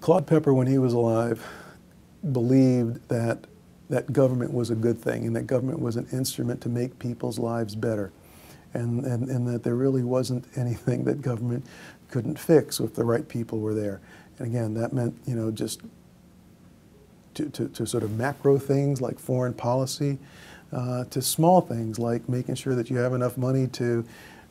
Claude Pepper, when he was alive, believed that government was a good thing and that government was an instrument to make people's lives better, and that there really wasn't anything that government couldn't fix if the right people were there. And again, that meant, you know, just to sort of macro things like foreign policy, to small things like making sure that you have enough money to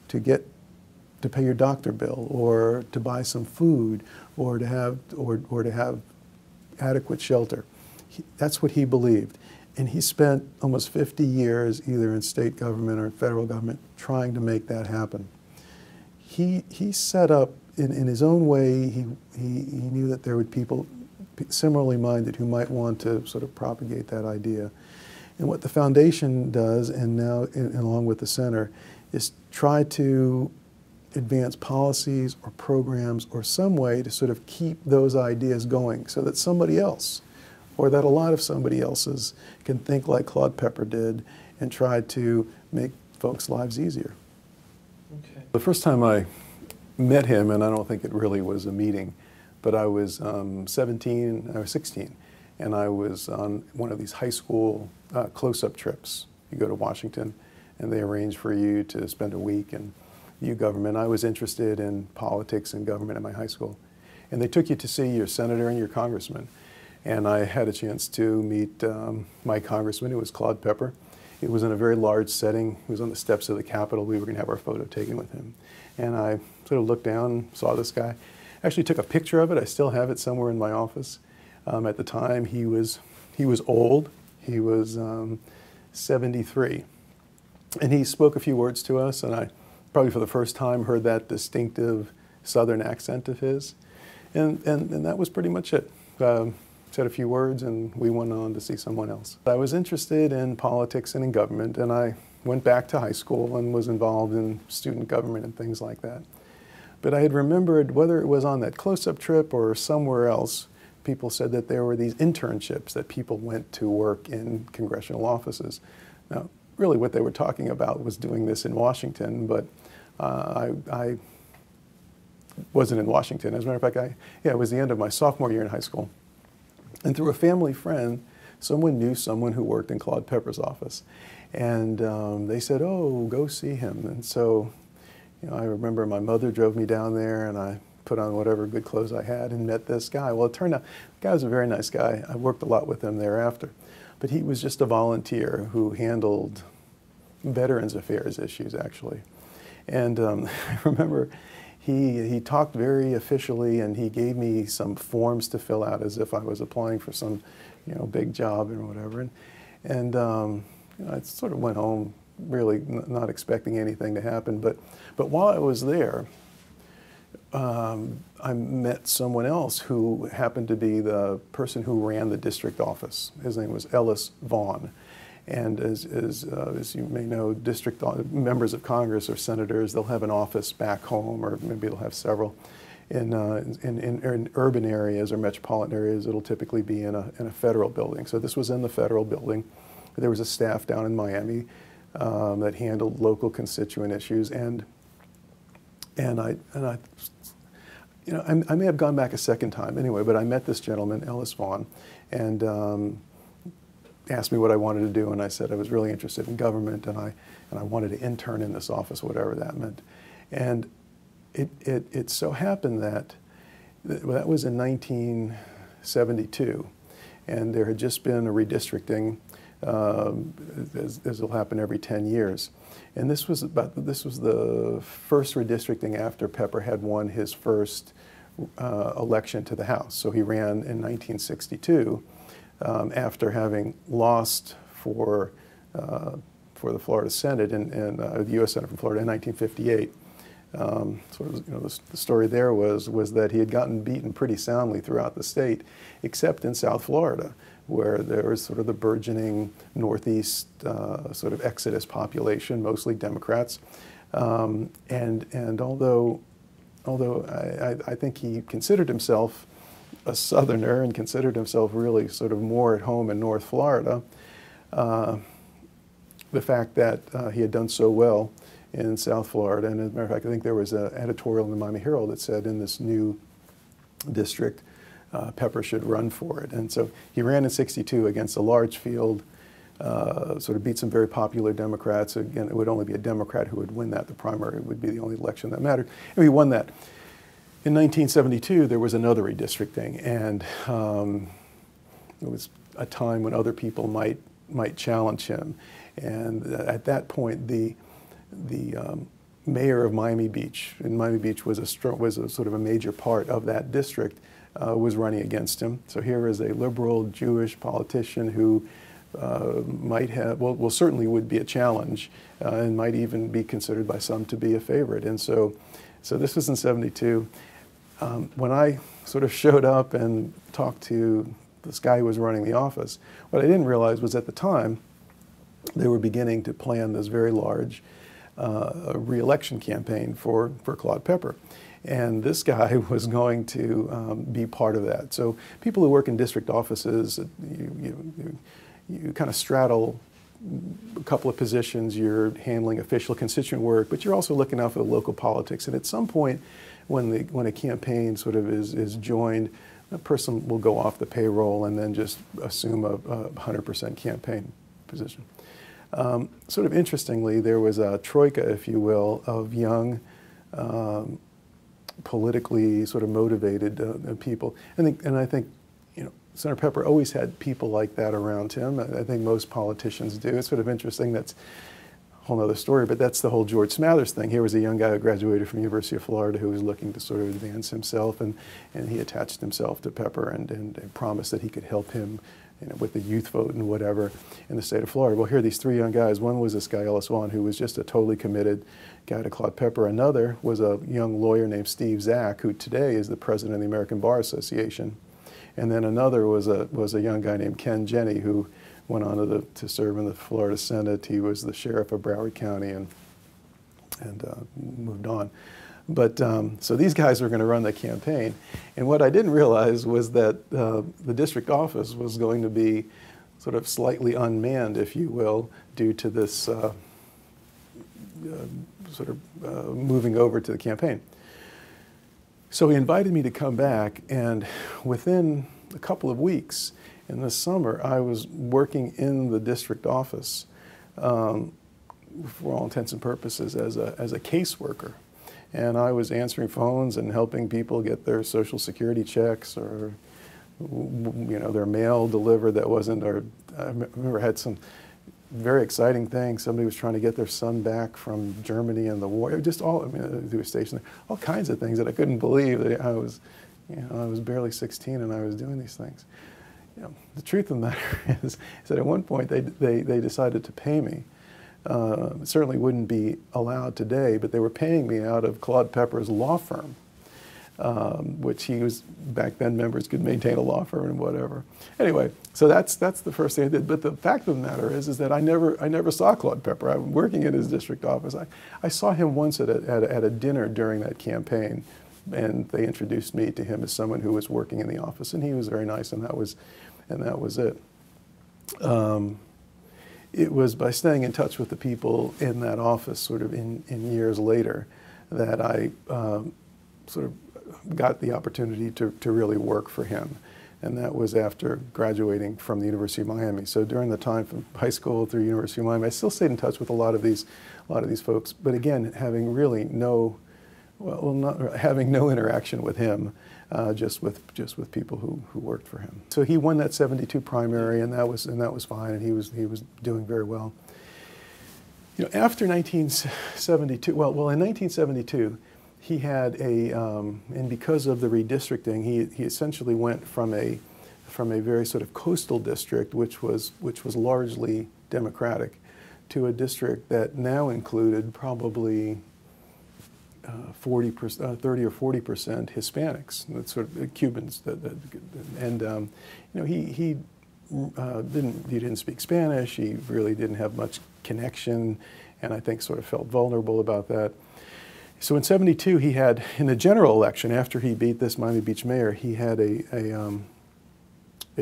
pay your doctor bill, or to buy some food, or to have adequate shelter. That's what he believed. And he spent almost 50 years either in state government or federal government trying to make that happen. He set up, in his own way, he knew that there would be people similarly minded who might want to sort of propagate that idea. And what the foundation does, and now along with the center, is try to advance policies or programs or some way to sort of keep those ideas going so that somebody else, or that a lot of somebody else's, can think like Claude Pepper did and try to make folks' lives easier. Okay. The first time I met him, and I don't think it really was a meeting, but I was 16, and I was on one of these high school close-up trips. You go to Washington, and they arrange for you to spend a week and view government. I was interested in politics and government at my high school. And they took you to see your senator and your congressman. And I had a chance to meet my congressman, who was Claude Pepper. It was in a very large setting. He was on the steps of the Capitol. We were going to have our photo taken with him. And I sort of looked down, saw this guy. Actually took a picture of it. I still have it somewhere in my office. At the time, he was old. He was 73. And he spoke a few words to us, and I probably for the first time heard that distinctive Southern accent of his. And that was pretty much it. Said a few words, and we went on to see someone else. I was interested in politics and in government, and I went back to high school and was involved in student government and things like that. But I had remembered, whether it was on that close-up trip or somewhere else, people said that there were these internships that people went to work in congressional offices. Now, really what they were talking about was doing this in Washington, but I wasn't in Washington. As a matter of fact, it was the end of my sophomore year in high school. And through a family friend, someone knew someone who worked in Claude Pepper's office. And they said, oh, go see him. And so, you know, I remember my mother drove me down there, and I put on whatever good clothes I had and met this guy. Well, it turned out the guy was a very nice guy. I worked a lot with him thereafter. But he was just a volunteer who handled Veterans Affairs issues, actually. And I remember he talked very officially, and he gave me some forms to fill out as if I was applying for some, you know, big job or whatever. And you know, I sort of went home really not expecting anything to happen. But while I was there, I met someone else who happened to be the person who ran the district office. His name was Ellis Vaughn. And as you may know, district members of Congress or senators, they'll have an office back home, or maybe they'll have several. In urban areas or metropolitan areas, it'll typically be in a federal building. So this was in the federal building. There was a staff down in Miami that handled local constituent issues, and I you know, I may have gone back a second time anyway, but I met this gentleman, Ellis Vaughn, and asked me what I wanted to do, and I said I was really interested in government, and I wanted to intern in this office, whatever that meant. And it so happened that that was in 1972, and there had just been a redistricting, as will happen every 10 years. And this was the first redistricting after Pepper had won his first election to the House. So he ran in 1962 after having lost for the Florida Senate and the U.S. Senate from Florida in 1958. So you know, the story there was that he had gotten beaten pretty soundly throughout the state, except in South Florida, where there was sort of the burgeoning Northeast sort of exodus population, mostly Democrats. And although I think he considered himself a Southerner and considered himself really sort of more at home in North Florida, the fact that he had done so well in South Florida, and as a matter of fact, I think there was an editorial in the Miami Herald that said in this new district, Pepper should run for it. And so he ran in '62 against a large field, sort of beat some very popular Democrats. Again, it would only be a Democrat who would win that. The primary would be the only election that mattered. And he won that. In 1972, there was another redistricting, and it was a time when other people might challenge him. And at that point, the mayor of Miami Beach, and Miami Beach was a sort of a major part of that district, was running against him. So here is a liberal Jewish politician who might have, well, certainly would be a challenge, and might even be considered by some to be a favorite. And so this was in '72. When I sort of showed up and talked to this guy who was running the office, what I didn't realize was at the time they were beginning to plan this very large re-election campaign for Claude Pepper. And this guy was going to be part of that. So people who work in district offices, you kind of straddle a couple of positions. You're handling official constituent work, but you're also looking out for the local politics. And at some point, when a campaign sort of is joined, a person will go off the payroll and then just assume a 100% campaign position. Sort of interestingly, there was a troika, if you will, of young, politically sort of motivated people. And I think, you know, Senator Pepper always had people like that around him. I think most politicians do. It's sort of interesting. That's a whole other story, but that's the whole George Smathers thing. Here was a young guy who graduated from the University of Florida who was looking to sort of advance himself, and he attached himself to Pepper and promised that he could help him, you know, with the youth vote and whatever in the state of Florida. Well, here are these three young guys. One was this guy, Ellis Vaughn, who was just a totally committed guy to Claude Pepper. Another was a young lawyer named Steve Zack, who today is the president of the American Bar Association. And then another was a young guy named Ken Jenney, who went on to serve in the Florida Senate. He was the sheriff of Broward County and moved on. But so these guys were going to run the campaign. And what I didn't realize was that the district office was going to be sort of slightly unmanned, if you will, due to this sort of moving over to the campaign. So he invited me to come back, and within a couple of weeks in the summer, I was working in the district office for all intents and purposes as a caseworker. And I was answering phones and helping people get their Social Security checks or, you know, their mail delivered that wasn't, or I remember I had some very exciting things. Somebody was trying to get their son back from Germany and the war. Just all, I mean, they were stationed there. All kinds of things that I couldn't believe that I was, you know, I was barely 16 and I was doing these things. You know, the truth of the matter is that at one point they decided to pay me. It certainly wouldn't be allowed today, but they were paying me out of Claude Pepper's law firm, which he was, back then members could maintain a law firm and whatever. Anyway, so that's the first thing I did. But the fact of the matter is that I never saw Claude Pepper. I'm working in his district office. I saw him once at a dinner during that campaign, and they introduced me to him as someone who was working in the office, and he was very nice, and that was it. It was by staying in touch with the people in that office sort of in years later that I sort of got the opportunity to really work for him. And that was after graduating from the University of Miami. So during the time from high school through University of Miami, I still stayed in touch with a lot of these folks. But again, having really having no interaction with him, just with people who worked for him. So he won that '72 primary, and that was fine, and he was doing very well. You know, after 1972, well, in 1972, he had and because of the redistricting, he essentially went from a very sort of coastal district, which was largely Democratic, to a district that now included probably 30 or 40% Hispanics, that's sort of Cubans, and you know, he didn't speak Spanish. He really didn't have much connection, and I think sort of felt vulnerable about that. So in '72, he had, in the general election, after he beat this Miami Beach mayor, he had a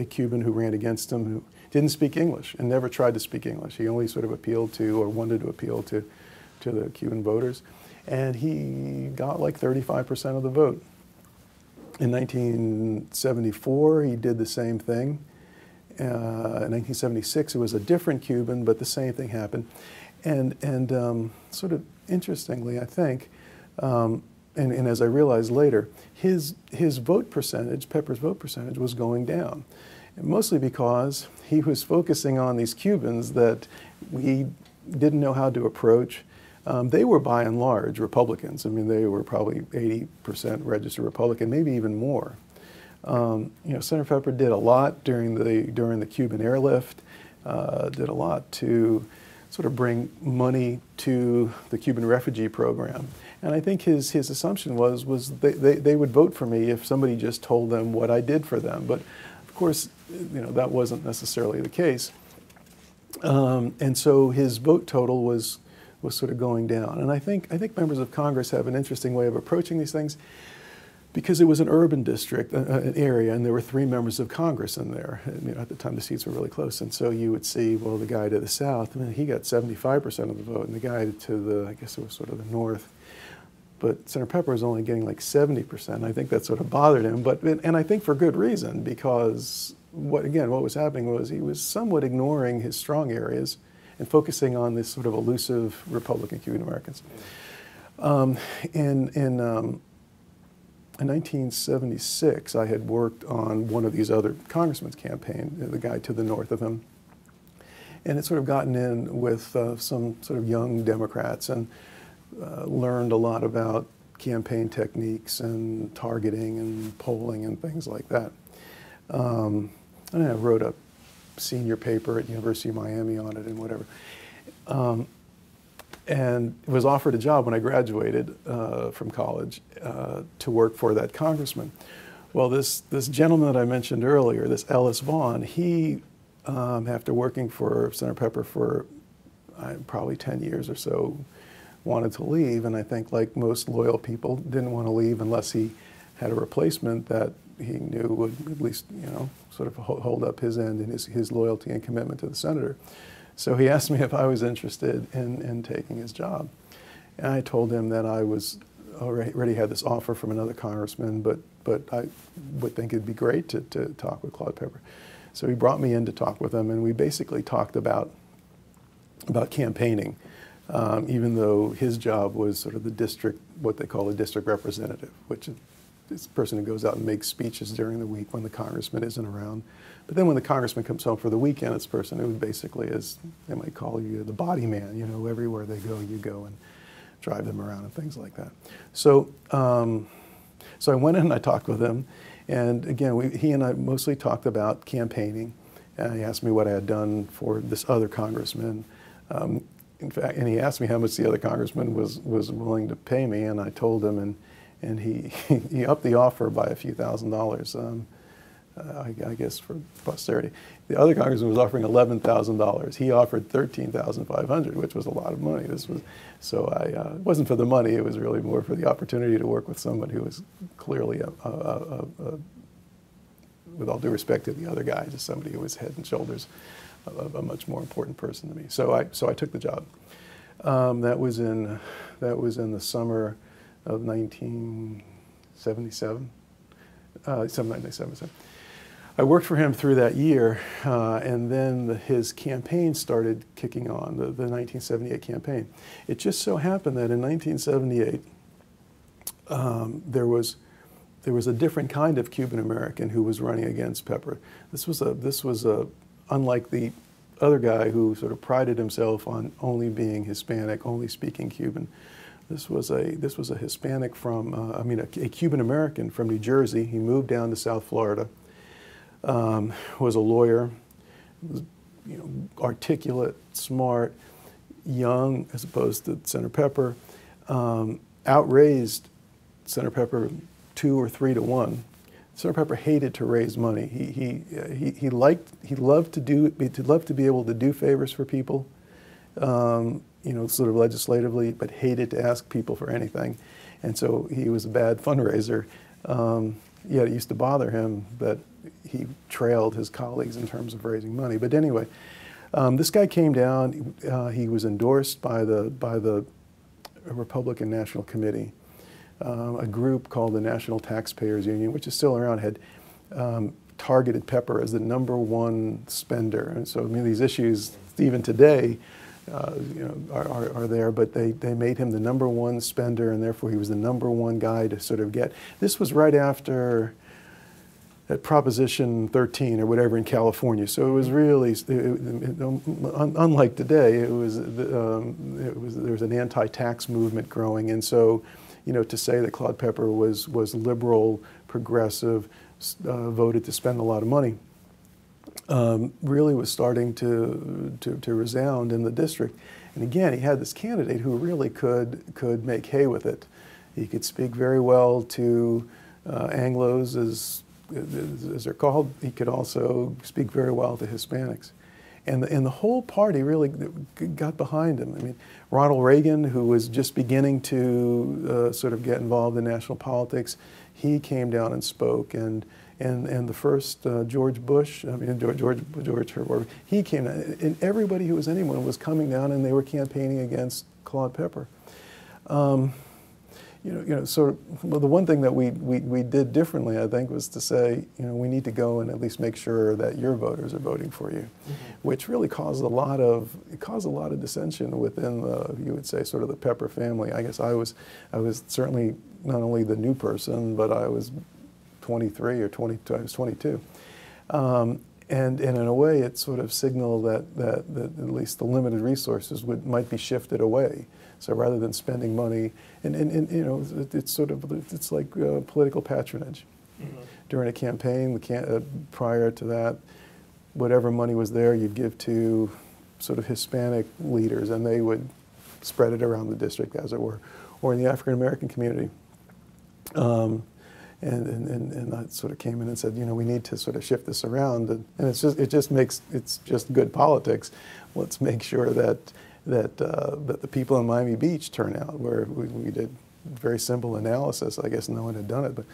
Cuban who ran against him who didn't speak English and never tried to speak English. He only sort of appealed to, or wanted to appeal to the Cuban voters. And he got like 35% of the vote. In 1974, he did the same thing. In 1976, it was a different Cuban, but the same thing happened. And sort of interestingly, I think, and as I realized later, his vote percentage, Pepper's vote percentage, was going down. And mostly because he was focusing on these Cubans that we didn't know how to approach. They were by and large Republicans. I mean, they were probably 80% registered Republican, maybe even more. You know, Senator Pepper did a lot during the Cuban airlift, did a lot to sort of bring money to the Cuban refugee program. And I think his assumption was they would vote for me if somebody just told them what I did for them. But of course, you know, that wasn't necessarily the case. And so his vote total was sort of going down. And I think members of Congress have an interesting way of approaching these things, because it was an urban district, an area, and there were 3 members of Congress in there. And, you know, at the time, the seats were really close. And so you would see, well, the guy to the south, I mean, he got 75% of the vote, and the guy to the, I guess it was sort of the north. But Senator Pepper was only getting like 70%. I think that sort of bothered him, and I think for good reason, because what was happening was he was somewhat ignoring his strong areas and focusing on this sort of elusive Republican Cuban Americans. In 1976, I had worked on one of these other congressmen's campaign, the guy to the north of him, and had sort of gotten in with some sort of young Democrats and learned a lot about campaign techniques and targeting and polling and things like that. And I wrote a senior paper at University of Miami on it and whatever. And was offered a job when I graduated from college to work for that congressman. Well, this gentleman that I mentioned earlier, this Ellis Vaughn, he, after working for Senator Pepper for probably 10 years or so, wanted to leave. And I think, like most loyal people, didn't want to leave unless he had a replacement that he knew would at least, you know, sort of hold up his end and his loyalty and commitment to the senator. So he asked me if I was interested in taking his job. And I told him that I was already had this offer from another congressman, but I would think it'd be great to talk with Claude Pepper. So he brought me in to talk with him, and we basically talked about campaigning, even though his job was sort of the district, what they call a district representative, which is this person who goes out and makes speeches during the week when the congressman isn't around. But then when the congressman comes home for the weekend, it's a person who basically is, they might call you the body man, you know, everywhere they go, you go and drive them around and things like that. So, so I went in and I talked with him, and again, he and I mostly talked about campaigning. He asked me what I had done for this other congressman. In fact, and he asked me how much the other congressman was willing to pay me, and I told him, and he upped the offer by a few $1,000s, I guess for posterity. The other congressman was offering $11,000. He offered $13,500, which was a lot of money. So it wasn't for the money. It was really more for the opportunity to work with someone who was clearly, with all due respect to the other guy, just somebody who was head and shoulders of a much more important person to me. So I took the job. That was in the summer of 1977, 1977. I worked for him through that year, and then his campaign started kicking on, the 1978 campaign. It just so happened that in 1978, there was a different kind of Cuban American who was running against Pepper. This was unlike the other guy who sort of prided himself on only being Hispanic, only speaking Cuban. This was a Hispanic from, a Cuban American from New Jersey. He moved down to South Florida. Was a lawyer, was, you know, articulate, smart, young, as opposed to Senator Pepper. Outraised Senator Pepper 2 or 3 to 1. Senator Pepper hated to raise money. He loved to be able to do favors for people, you know, sort of legislatively, but hated to ask people for anything, and so he was a bad fundraiser. Yet it used to bother him that he trailed his colleagues in terms of raising money. But anyway, this guy came down. He was endorsed by the Republican National Committee a group called the National Taxpayers Union, which is still around, had targeted Pepper as the #1 spender. And so, I mean, these issues, even today, are there, but they made him the #1 spender, and therefore he was the #1 guy to sort of get. This was right after that Proposition 13 or whatever in California. So it was really, unlike today, there was an anti-tax movement growing, and so, to say that Claude Pepper was liberal, progressive, voted to spend a lot of money, really was starting to resound in the district. And again, he had this candidate who really could make hay with it. He could speak very well to Anglos, as they're called. He could also speak very well to Hispanics. And the whole party really got behind him. I mean, Ronald Reagan, who was just beginning to sort of get involved in national politics, he came down and spoke. And the first George Bush, George Herbert, he came down. And everybody who was anyone was coming down, and they were campaigning against Claude Pepper. Sort of, well, the one thing that we did differently, I think, was to say, we need to go and at least make sure that your voters are voting for you, which really caused a lot of dissension within the, you would say, sort of the Pepper family. I guess I was certainly not only the new person, but I was 23 or 22. I was 22. And in a way, it sort of signaled that at least the limited resources might be shifted away. So rather than spending money, and it's like political patronage. During a campaign, prior to that, whatever money was there, you'd give to sort of Hispanic leaders, and they would spread it around the district, as it were, or in the African American community. And I sort of came in and said, we need to sort of shift this around, and it's just good politics. Let's make sure that the people in Miami Beach turn out, where we did very simple analysis. I guess no one had done it, but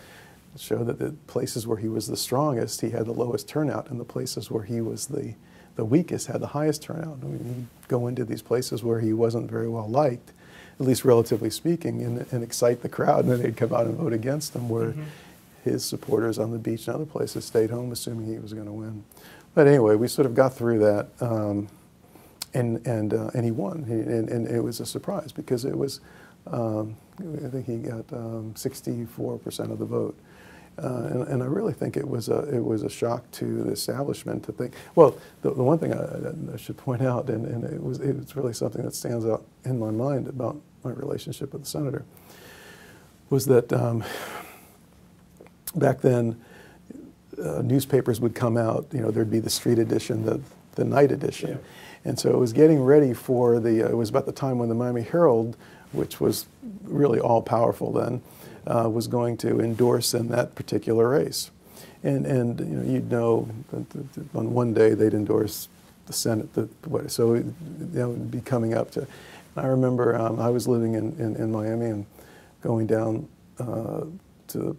it showed that the places where he was the strongest, he had the lowest turnout, and the places where he was the weakest had the highest turnout. I mean, he'd go into these places where he wasn't very well liked, at least relatively speaking, and excite the crowd, and then they'd come out and vote against him, where his supporters on the beach and other places stayed home, assuming he was going to win. But anyway, we sort of got through that. And he won, and it was a surprise, because it was, I think he got 64% of the vote, and I really think it was a shock to the establishment to think. Well, the one thing I should point out, and it's really something that stands out in my mind about my relationship with the senator, was that back then newspapers would come out. There'd be the street edition, the night edition. Yeah. And so it was getting ready for it was about the time when the Miami Herald, which was really all-powerful then, was going to endorse in that particular race. And you'd know that on one day they'd endorse the Senate, so it would be coming up to. I remember I was living in Miami and going down to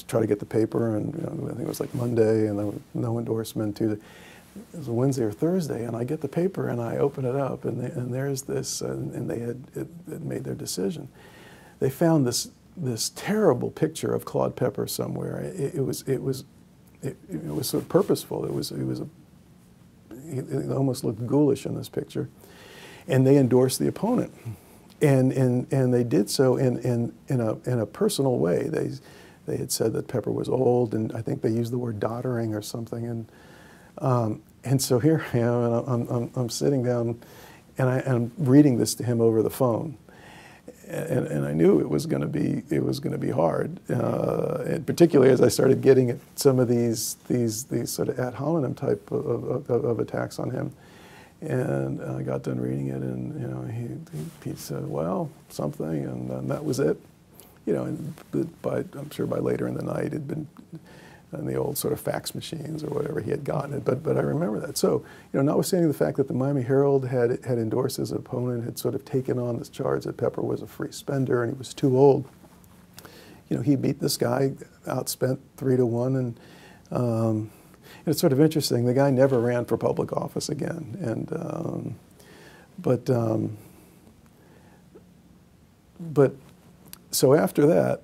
try to get the paper, and I think it was like Monday, and there was no endorsement. Tuesday. It was a Wednesday or Thursday, and I get the paper and I open it up, and there's this, and they had made their decision. They found this terrible picture of Claude Pepper somewhere. It was sort of purposeful. It almost looked ghoulish in this picture, and they endorsed the opponent, and they did so in a personal way. They had said that Pepper was old, and I think they used the word doddering or something, and so here I am, and I'm sitting down, and I'm reading this to him over the phone, and I knew it was going to be hard, and particularly as I started getting at some of these sort of ad hominem type of attacks on him, and I got done reading it, and he said, well, something, and that was it. And I'm sure by later in the night it'd been in the old sort of fax machines or whatever he had gotten it. But I remember that. So, notwithstanding the fact that the Miami Herald had endorsed his opponent, had sort of taken on this charge that Pepper was a free spender and he was too old, he beat this guy, outspent 3-1, and it's sort of interesting. The guy never ran for public office again, and so after that,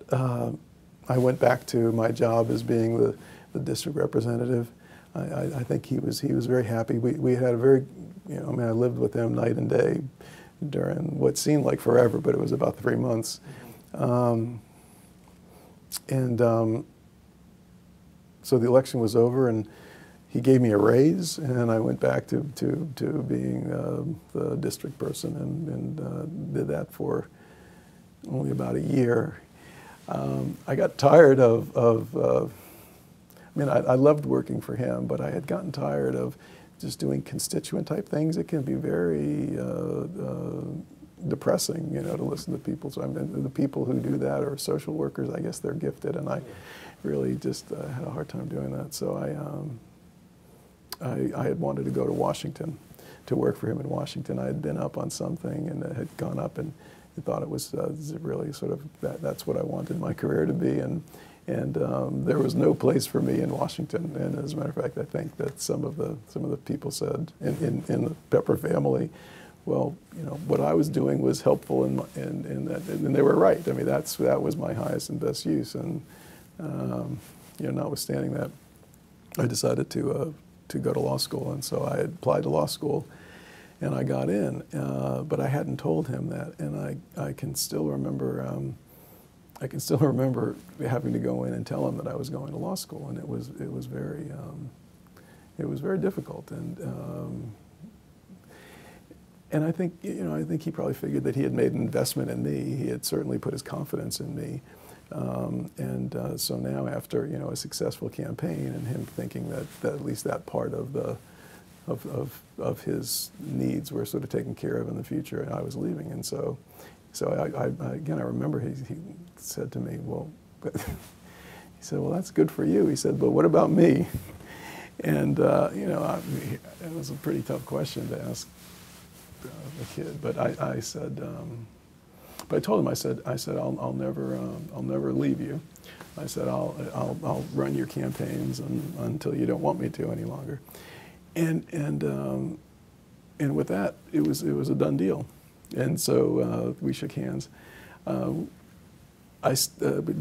I went back to my job as being the district representative. I think he was very happy. We had a very, I mean, I lived with him night and day during what seemed like forever, but it was about 3 months. So the election was over, and he gave me a raise, and I went back to being the district person, and did that for only about a year. I got tired of I mean, I loved working for him, but I had gotten tired of just doing constituent type things. It can be very depressing, to listen to people. So I mean, the people who do that are social workers. I guess they're gifted, and I really just had a hard time doing that. So I had wanted to go to Washington to work for him in Washington. I had been up on something and had gone up and thought it was really sort of that's what I wanted my career to be. And there was no place for me in Washington. And as a matter of fact, I think that some of the people said in the Pepper family, well, what I was doing was helpful in that, and they were right. I mean, that was my highest and best use. And notwithstanding that, I decided to go to law school, and so I applied to law school, and I got in. But I hadn't told him that, and I can still remember. I can still remember having to go in and tell him that I was going to law school, and it was very difficult, and I think I think he probably figured that he had made an investment in me. He had certainly put his confidence in me, so now after a successful campaign and him thinking that at least that part of of his needs were sort of taken care of in the future, and I was leaving, and so I remember he said to me, well, he said, well, that's good for you. He said, but what about me? And it was a pretty tough question to ask a kid. But I said, but I told him, I said, I'll never leave you. I said, I'll run your campaigns until you don't want me to any longer. And with that, it was a done deal. And so we shook hands. The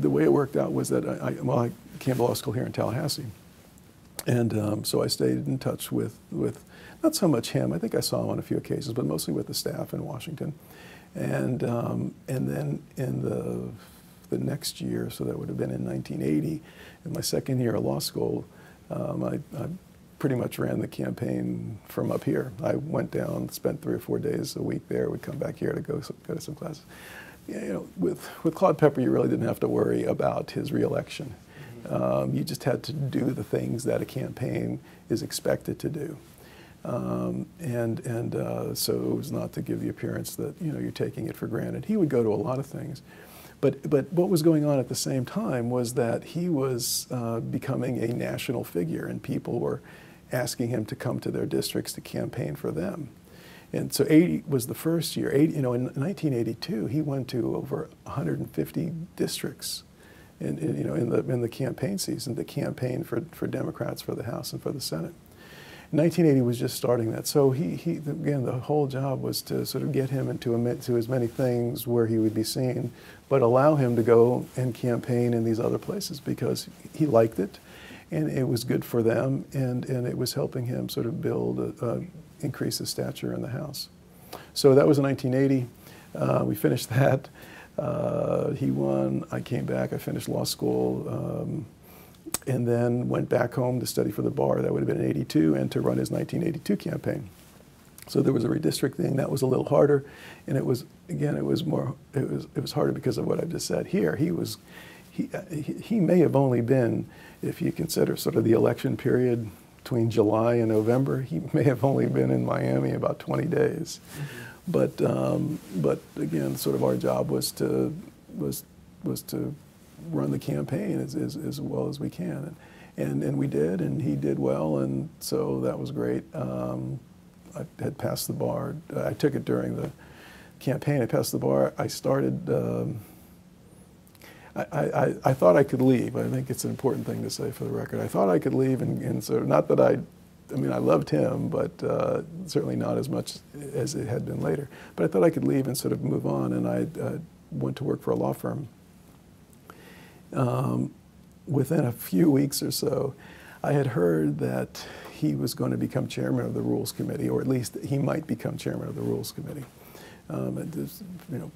way it worked out was that I came to law school here in Tallahassee, and so I stayed in touch with not so much him. I think I saw him on a few occasions, but mostly with the staff in Washington. And then in the next year, so that would have been in 1980, in my second year of law school, I pretty much ran the campaign from up here. I went down, spent 3 or 4 days a week there, would come back here to go to some classes. With Claude Pepper, you really didn't have to worry about his reelection. You just had to do the things that a campaign is expected to do. So it was not to give the appearance that you're taking it for granted. He would go to a lot of things. But what was going on at the same time was that he was becoming a national figure, and people were asking him to come to their districts to campaign for them. And so 80 was the first year. In 1982, he went to over 150 districts in the campaign season to campaign for Democrats for the House and for the Senate. 1980 was just starting that. So again, the whole job was to sort of get him into as many things where he would be seen, but allow him to go and campaign in these other places because he liked it, and it was good for them, and it was helping him sort of increase his stature in the House. So that was in 1980. We finished that. He won. I came back. I finished law school. And then went back home to study for the bar. That would have been in 82, and to run his 1982 campaign. So there was a redistricting that was a little harder, and it was harder because of what I just said here. He may have only been, if you consider sort of the election period between July and November, he may have only been in Miami about 20 days. But again, sort of our job was to run the campaign as well as we can, and we did, and he did well, and so that was great. I had passed the bar. I took it during the campaign. I passed the bar. I started. I thought I could leave. I think it's an important thing to say for the record. I thought I could leave, and sort of not that I mean, I loved him, but certainly not as much as it had been later. But I thought I could leave and sort of move on, and I went to work for a law firm Within a few weeks or so, I had heard that he was going to become chairman of the Rules Committee, or at least he might become chairman of the Rules Committee. And this, you know,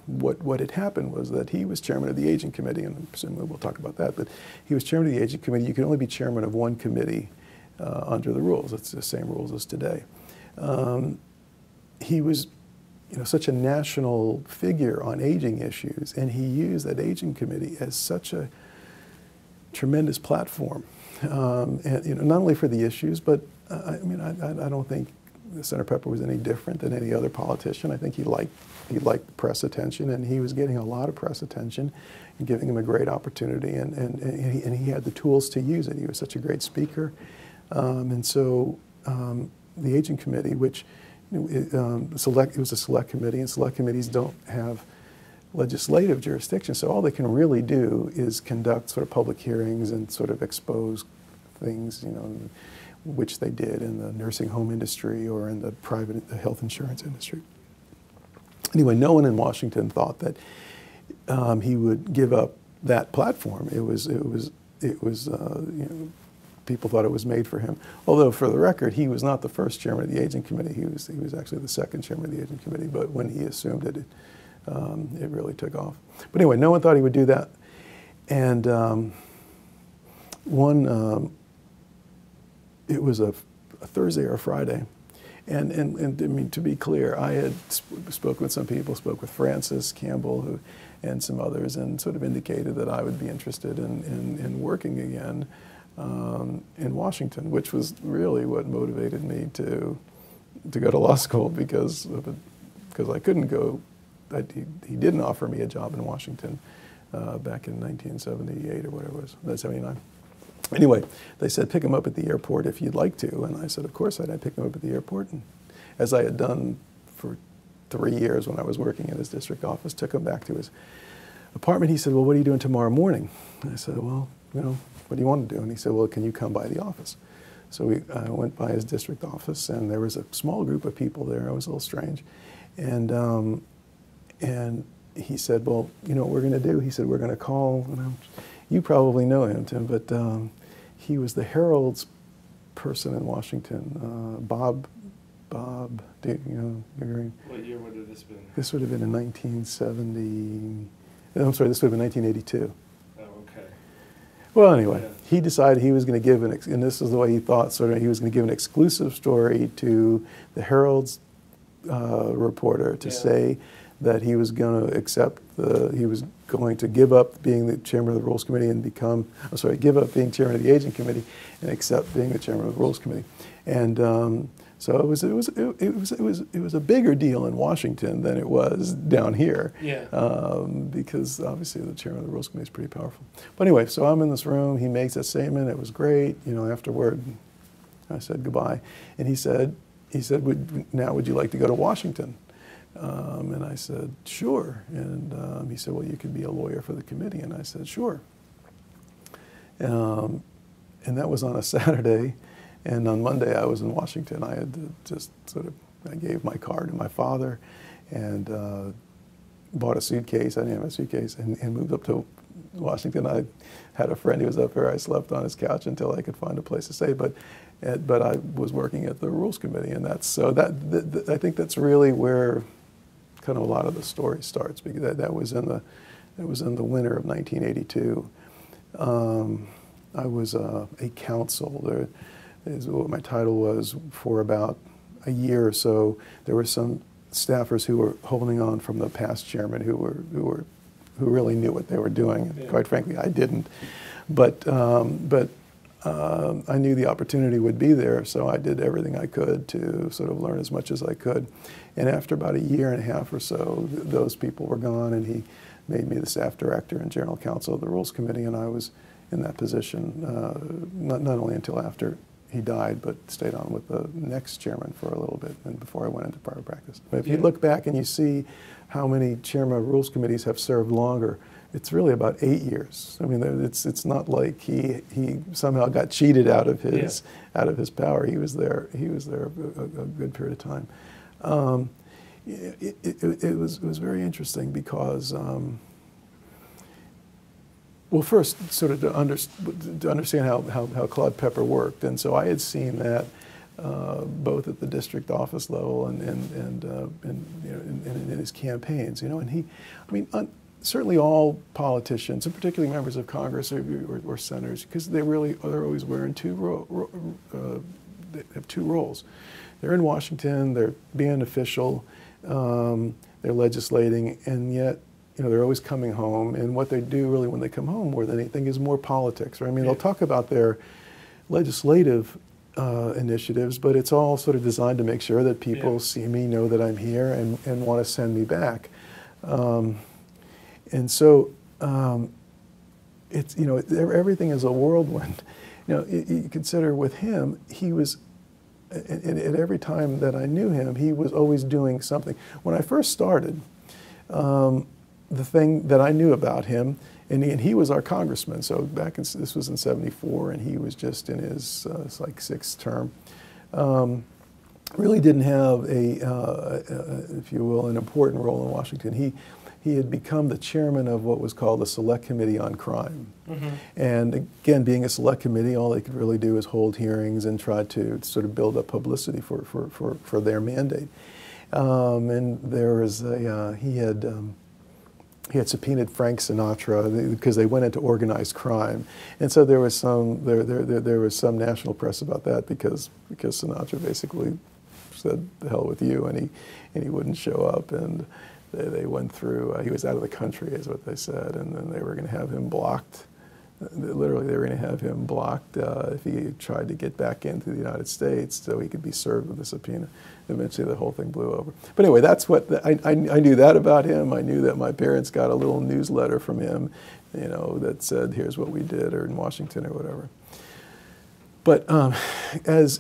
what had happened was that he was chairman of the Aging Committee, and presumably we'll talk about that, but he was chairman of the Aging Committee. You can only be chairman of one committee under the rules. It's the same rules as today. He was, you know, such a national figure on aging issues, and he used that Aging Committee as such a tremendous platform, and, you know, not only for the issues, but I mean, I don't think Senator Pepper was any different than any other politician. I think he liked press attention, and he was getting a lot of press attention and giving him a great opportunity, and he had the tools to use it. He was such a great speaker, and so the Aging Committee, which, you know, it was a select committee, and select committees don't have legislative jurisdiction, so all they can really do is conduct sort of public hearings and sort of expose things, you know, which they did in the nursing home industry or in the private health insurance industry. Anyway, no one in Washington thought that he would give up that platform. It was you know, people thought it was made for him. Although, for the record, he was not the first chairman of the Aging Committee. He was actually the second chairman of the Aging Committee. But when he assumed it, it really took off. But anyway, no one thought he would do that. And it was a Thursday or a Friday. And I mean, to be clear, I had spoken with some people, spoke with Francis Campbell and some others, and sort of indicated that I would be interested in working again in Washington, which was really what motivated me to go to law school, because I couldn't go. He didn't offer me a job in Washington back in 1978 or whatever it was, 79. Anyway, they said, pick him up at the airport if you'd like to. And I said, of course I'd pick him up at the airport. And as I had done for 3 years when I was working in his district office, took him back to his apartment. He said, well, what are you doing tomorrow morning? And I said, well, you know, what do you want to do? And he said, well, can you come by the office? So I went by his district office, and there was a small group of people there. It was a little strange. And he said, well, you know what we're going to do? He said, we're going to call, you probably know him, Tim, but he was the Herald's person in Washington, Bob, you know, what year would have this been? This would have been in 1970, I'm sorry, this would have been 1982. Oh, okay. Well, anyway, Yeah. He decided he was going to give and this is the way he thought, sort of, he was going to give an exclusive story to the Herald's reporter to say that he was going to he was going to give up being the chairman of the Rules Committee and give up being chairman of the Aging Committee and accept being the chairman of the Rules Committee. And so it was a bigger deal in Washington than it was down here. Yeah. Because obviously the chairman of the Rules Committee is pretty powerful. But anyway, so I'm in this room. He makes that statement. It was great. You know, afterward, I said goodbye, and he said, now would you like to go to Washington? And I said, sure. And he said, well, you could be a lawyer for the committee. And I said, sure. And that was on a Saturday. And on Monday, I was in Washington. I had to just I gave my car to my father and bought a suitcase. I didn't have a suitcase, and moved up to Washington. I had a friend who was up there. I slept on his couch until I could find a place to stay. But I was working at the Rules Committee, and I think that's really where kind of a lot of the story starts, because that was in the winter of 1982. I was a counsel. There is what my title was for about a year or so. There were some staffers who were holding on from the past chairman who really knew what they were doing. Yeah. Quite frankly, I didn't, but I knew the opportunity would be there, so I did everything I could to sort of learn as much as I could. And after about a year and a half or so, those people were gone, and he made me the staff director and general counsel of the Rules Committee, and I was in that position not only until after he died, but stayed on with the next chairman for a little bit, and before I went into private practice. But if you look back and you see how many chairman of Rules Committees have served longer, it's really about 8 years. I mean, it's not like he somehow got cheated out of his power. He was there a good period of time. It was very interesting because Well, first, sort of to understand how Claude Pepper worked, and so I had seen that both at the district office level and you know, in his campaigns, you know, and he, I mean, certainly all politicians, and particularly members of Congress or senators, because they're always wearing they have two roles. They're in Washington, they're being official, they're legislating, and yet, you know, they're always coming home, and what they do really when they come home more than anything is more politics, right? I mean, they'll talk about their legislative initiatives, but it's all sort of designed to make sure that people see me, know that I'm here, and want to send me back. And so it's, you know, everything is a whirlwind. You know, you consider with him, he was, and at every time that I knew him, he was always doing something. When I first started, the thing that I knew about him, and he was our congressman, so back in, this was in '74, and he was just in his like 6th term. Really didn't have if you will, an important role in Washington. He had become the chairman of what was called the Select Committee on Crime. Mm-hmm. And again, being a select committee, all they could really do is hold hearings and try to sort of build up publicity for their mandate. And there was he had subpoenaed Frank Sinatra because they went into organized crime, and so there was some national press about that because Sinatra basically said the hell with you, and he wouldn't show up, and they went through. He was out of the country, is what they said, and then they were going to have him blocked. Literally, they were going to have him blocked if he tried to get back into the United States, so he could be served with a subpoena. Eventually, the whole thing blew over. But anyway, that's what I knew that about him. I knew that my parents got a little newsletter from him, you know, that said, "Here's what we did," or in Washington or whatever. But as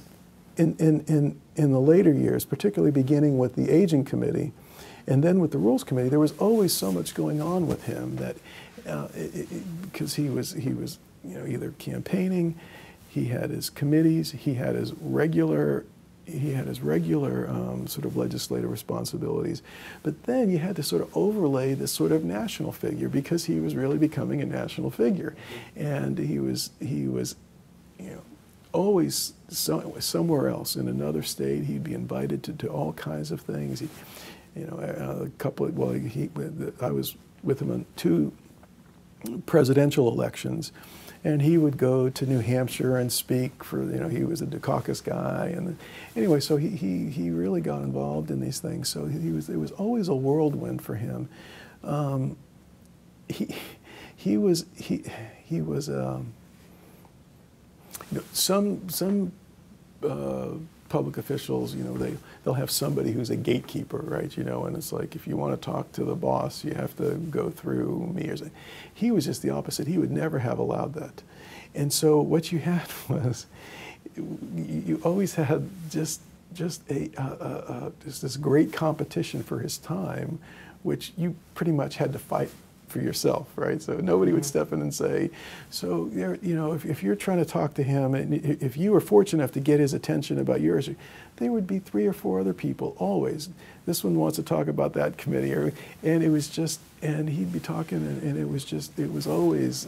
in the later years, particularly beginning with the Aging Committee, and then with the Rules Committee, there was always so much going on with him that because he was you know, either campaigning, he had his committees, he had his regular sort of legislative responsibilities, but then you had to sort of overlay this sort of national figure because he was really becoming a national figure, and he was you know, always somewhere else in another state. He'd be invited to all kinds of things. You know, a couple of, well, I was with him on 2 presidential elections, and he would go to New Hampshire and speak for, you know, he was a Dukakis guy, and anyway, so he really got involved in these things. So it was always a whirlwind for him. He was you know, some public officials, you know, they'll have somebody who's a gatekeeper, right? You know, and it's like, if you want to talk to the boss, you have to go through me or something. He was just the opposite. He would never have allowed that. And so what you had was, you always had just this great competition for his time, which you pretty much had to fight for yourself, right? So nobody would step in and say, so, you know, if you're trying to talk to him, and if you were fortunate enough to get his attention about your issue, there would be 3 or 4 other people, always. This one wants to talk about that committee, and it was just, and he'd be talking, and it was always,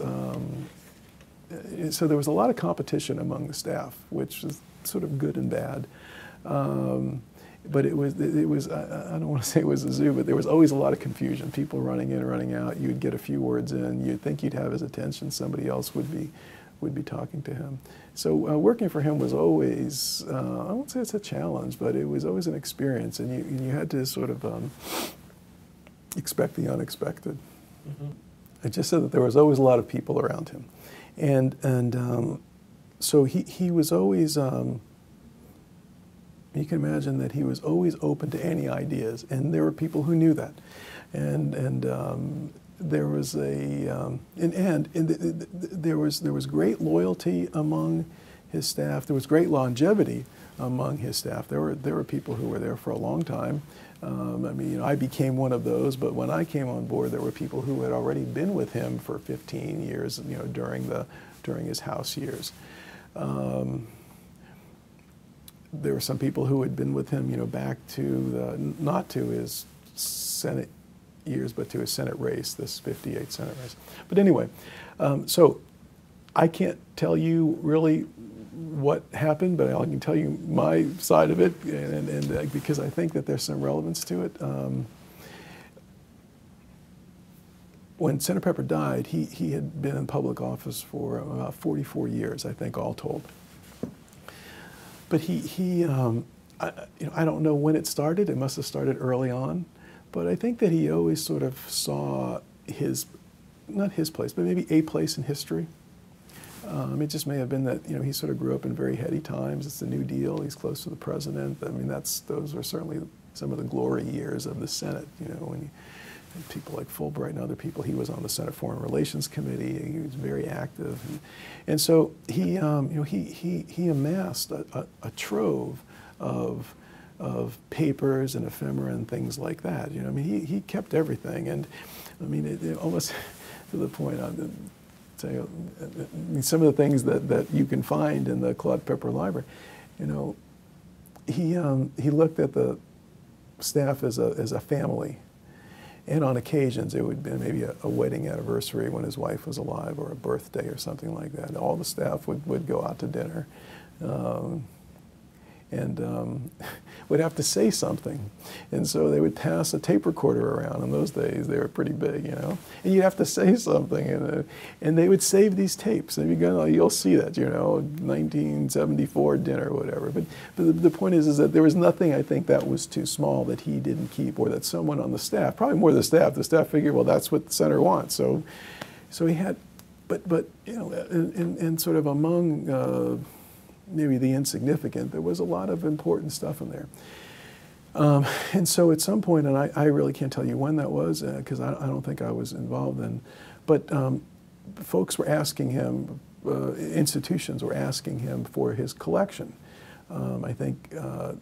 so there was a lot of competition among the staff, which was sort of good and bad. But it was I don't want to say it was a zoo, but there was always a lot of confusion. People running in and running out. You'd get a few words in. You'd think you'd have his attention. Somebody else would be talking to him. So working for him was always, I won't say it's a challenge, but it was always an experience, and you had to sort of expect the unexpected. Mm-hmm. I just said that there was always a lot of people around him, and so he was always. You can imagine that he was always open to any ideas, and there were people who knew that, and there was there was great loyalty among his staff. There was great longevity among his staff. There were people who were there for a long time. I mean, you know, I became one of those, but when I came on board, there were people who had already been with him for 15 years. You know, during his House years. There were some people who had been with him, you know, back to not to his Senate years, but to a Senate race, this 58 Senate race. But anyway, so I can't tell you really what happened, but I can tell you my side of it, and because I think that there's some relevance to it. When Senator Pepper died, he had been in public office for about 44 years, I think, all told. But I don't know when it started. It must have started early on. But I think that he always sort of saw not his place, but maybe a place in history. It just may have been that, he sort of grew up in very heady times. It's the New Deal. He's close to the president. I mean, those were certainly some of the glory years of the Senate, when you had people like Fulbright and other people. He was on the Senate Foreign Relations Committee. He was very active. And so he amassed a trove of papers and ephemera and things like that. I mean, he kept everything. And I mean, it almost to the point some of the things that you can find in the Claude Pepper Library, he looked at the staff as a family, and on occasions it would be maybe a wedding anniversary when his wife was alive, or a birthday or something like that. All the staff would go out to dinner, and would have to say something. And so they would pass a tape recorder around. In those days, they were pretty big, and you'd have to say something. And they would save these tapes. And you'll see that, 1974 dinner or whatever. But the point is that there was nothing, I think, that was too small that he didn't keep, or that someone on the staff, probably more the staff figured, well, that's what the senator wants. So he had, but and sort of among maybe the insignificant, there was a lot of important stuff in there. And so at some point, and I really can't tell you when that was, because I don't think I was involved in, but folks were asking him, institutions were asking him for his collection. I think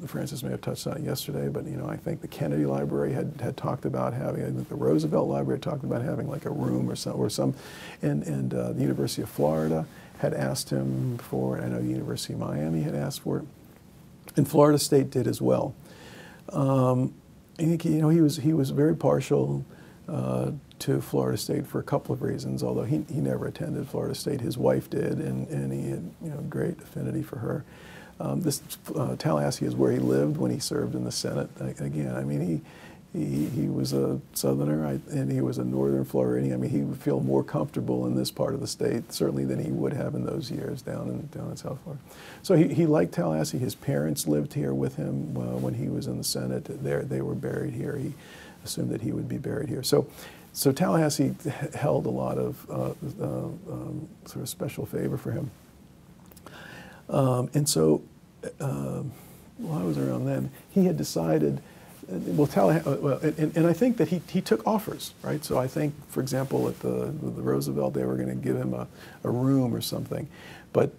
Francis may have touched on it yesterday, but I think the Kennedy Library had talked about having, I think the Roosevelt Library talked about having like a room or some, and the University of Florida had asked him for it. I know the University of Miami had asked for it, and Florida State did as well. I think he was very partial to Florida State for a couple of reasons. Although he never attended Florida State, his wife did, and he had great affinity for her. Tallahassee is where he lived when he served in the Senate. Again, I mean, he was a Southerner, and he was a Northern Floridian. I mean, he would feel more comfortable in this part of the state, certainly, than he would have in those years down in South Florida. So he liked Tallahassee. His parents lived here with him when he was in the Senate. They were buried here. He assumed that he would be buried here. So Tallahassee held a lot of sort of special favor for him. And so while I was around then, he had decided. Well, and I think that he took offers, right? So I think, for example, at the Roosevelt, they were going to give him a room or something. But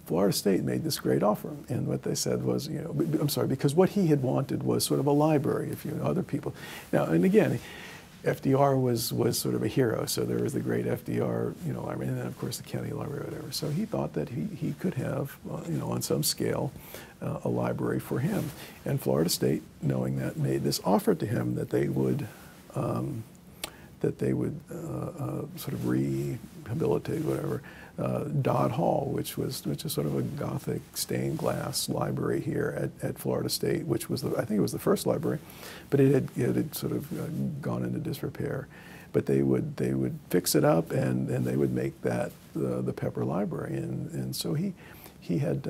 Florida State made this great offer. And what they said was, I'm sorry, because what he had wanted was sort of a library, if other people. Now, and again, FDR was sort of a hero. So there was the great FDR, library, and then, of course, the Kennedy Library or whatever. So he thought that he could have, on some scale, a library for him. And Florida State, knowing that, made this offer to him that they would sort of rehabilitate, whatever, Dodd Hall, which is sort of a Gothic stained glass library here at Florida State, which was I think it was the first library, but it had sort of gone into disrepair. But they would fix it up, and they would make that the Pepper Library. And so he had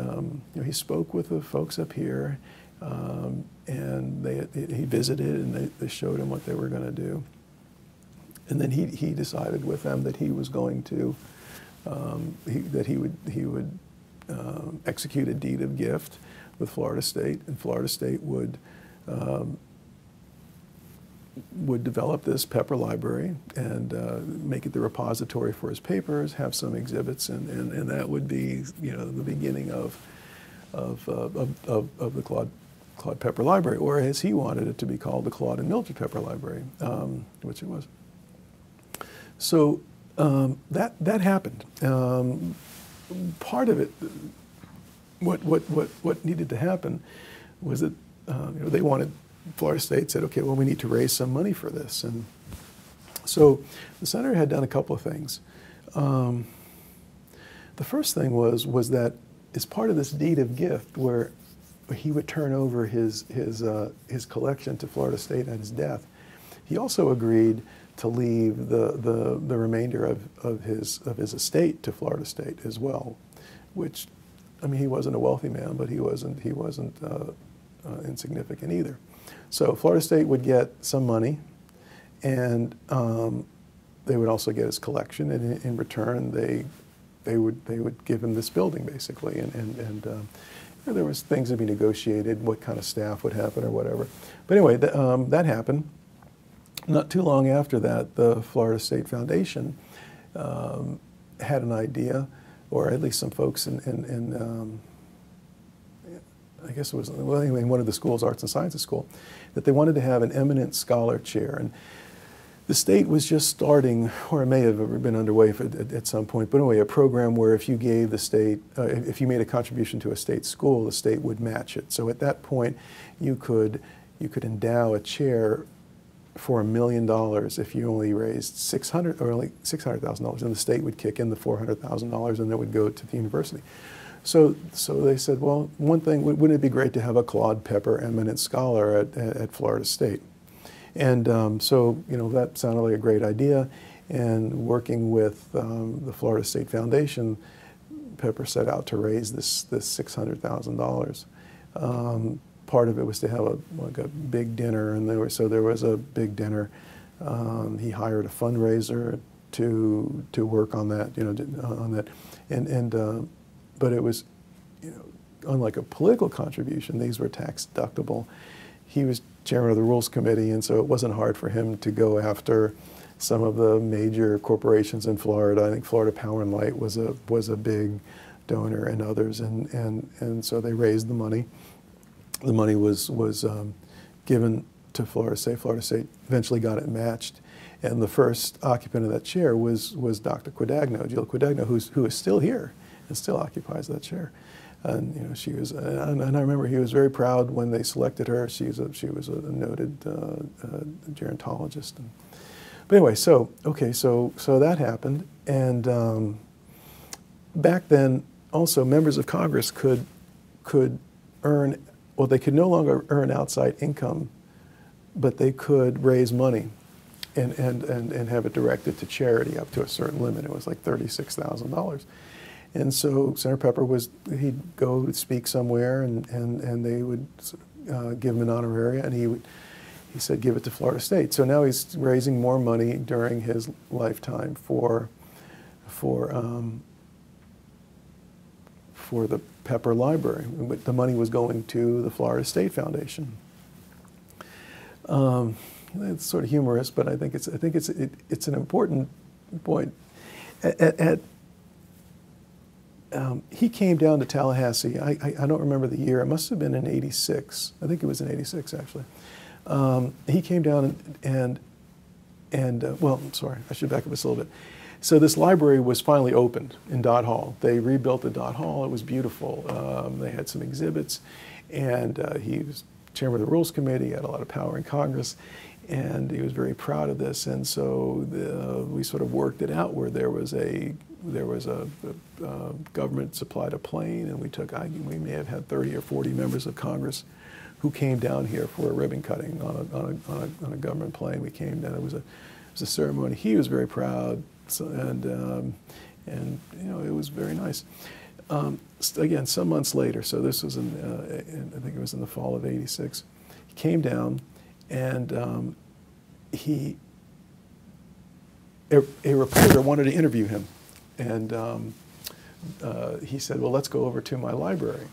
he spoke with the folks up here, and he visited, and they showed him what they were going to do. And then he decided with them that he was going to he would execute a deed of gift with Florida State, and Florida State would develop this Pepper Library and make it the repository for his papers, have some exhibits, and that would be the beginning of the Claude Pepper Library, or as he wanted it to be called, the Claude and Mildred Pepper Library, which it was. So that happened. Part of it, what needed to happen, was that they wanted Florida State said, okay, well, we need to raise some money for this. And so the senator had done a couple of things. The first thing was that as part of this deed of gift, where he would turn over his collection to Florida State at his death, he also agreed to leave the remainder of his estate to Florida State as well, which, I mean, he wasn't a wealthy man, but he wasn't insignificant either. So Florida State would get some money, and they would also get his collection, and in return they would give him this building basically, and there was things to be negotiated, what kind of staff would happen or whatever. But anyway, that happened. Not too long after that, the Florida State Foundation had an idea, or at least some folks in I guess it was, well, anyway, in one of the schools, Arts and Sciences School, that they wanted to have an eminent scholar chair. And the state was just starting, or it may have been underway at some point, but anyway, a program where if you gave the state, if you made a contribution to a state school, the state would match it. So at that point, you could endow a chair for $1 million if you only raised $600,000, and the state would kick in the $400,000, and it would go to the university. So they said, well, one thing, wouldn't it be great to have a Claude Pepper eminent scholar at Florida State? And so, you know, that sounded like a great idea. And working with the Florida State Foundation, Pepper set out to raise this $600,000. Part of it was to have like a big dinner, and there was a big dinner. He hired a fundraiser to work on that, you know, on that, but it was, you know, unlike a political contribution, these were tax deductible. He was chairman of the Rules Committee, and so it wasn't hard for him to go after some of the major corporations in Florida. I think Florida Power and Light was a big donor, and others, and so they raised the money. The money was given to Florida State. Florida State eventually got it matched, and the first occupant of that chair was Dr. Quidagno, Jill Quidagno, who is still here and still occupies that chair. And you know, she was, and I remember he was very proud when they selected her. She was a noted gerontologist. But anyway, so that happened, and back then also members of Congress could earn, well, they could no longer earn outside income, but they could raise money and have it directed to charity up to a certain limit. It was like $36,000. And so Senator Pepper he'd go speak somewhere, and they would give him an honoraria, and he said, give it to Florida State. So now he's raising more money during his lifetime for the Pepper Library. The money was going to the Florida State Foundation. It's sort of humorous, but I think it's an important point. He came down to Tallahassee. I don't remember the year. It must have been in '86. I think it was in '86 actually. He came down and well, I'm sorry, I should back up just a little bit. So this library was finally opened in Dodd Hall. They rebuilt the Dodd Hall. It was beautiful. They had some exhibits, and he was chairman of the Rules Committee. He had a lot of power in Congress, and he was very proud of this. And so we sort of worked it out where there was a government supplied a plane, and we may have had 30 or 40 members of Congress who came down here for a ribbon cutting on a government plane. We came down. It was a ceremony. He was very proud. So, and you know, it was very nice. Again, some months later, so this was I think it was in the fall of '86, he came down, and a reporter wanted to interview him, and he said, well, let's go over to my library.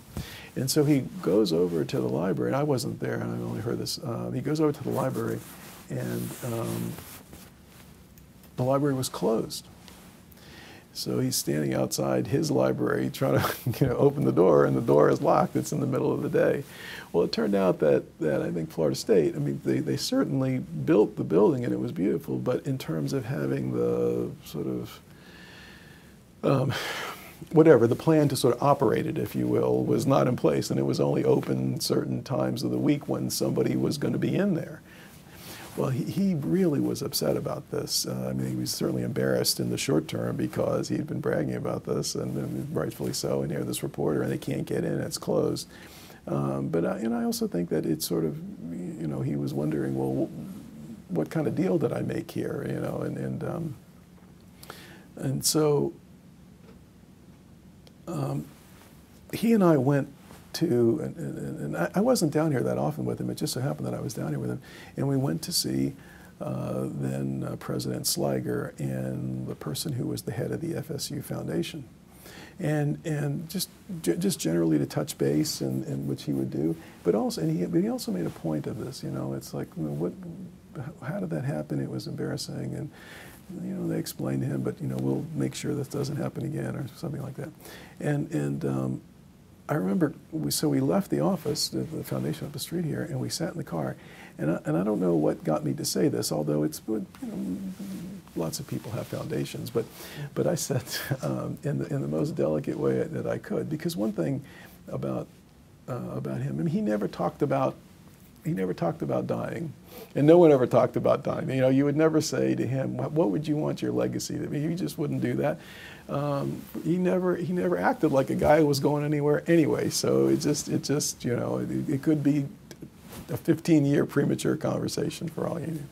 And so he goes over to the library, and I wasn't there, and I only heard this. He goes over to the library, and the library was closed. So he's standing outside his library trying to open the door, and the door is locked. It's in the middle of the day. Well, it turned out that I think Florida State, I mean, they certainly built the building, and it was beautiful, but in terms of having the sort of whatever, the plan to sort of operate it, if you will, was not in place, and it was only open certain times of the week when somebody was going to be in there. Well, he really was upset about this. I mean, he was certainly embarrassed in the short term because he'd been bragging about this, and rightfully so, and here this reporter, and they can't get in, it's closed. But I also think that it's sort of, he was wondering, well, what kind of deal did I make here, and so he and I went to, and I wasn't down here that often with him. It just so happened that I was down here with him, and we went to see then President Sliger and the person who was the head of the FSU Foundation, and just generally to touch base and which he would do, but he also made a point of this. It's like, how did that happen? It was embarrassing, and they explained to him, but we'll make sure this doesn't happen again, or something like that, and. I remember, so we left the office, the foundation up the street here, and we sat in the car. And I don't know what got me to say this, although it's, lots of people have foundations. But I said in the most delicate way that I could, because one thing about him, I mean, he never talked about dying, and no one ever talked about dying. You would never say to him, "What would you want your legacy to be?" He just wouldn't do that. He never acted like a guy who was going anywhere anyway. So it could be a 15-year premature conversation for all you knew.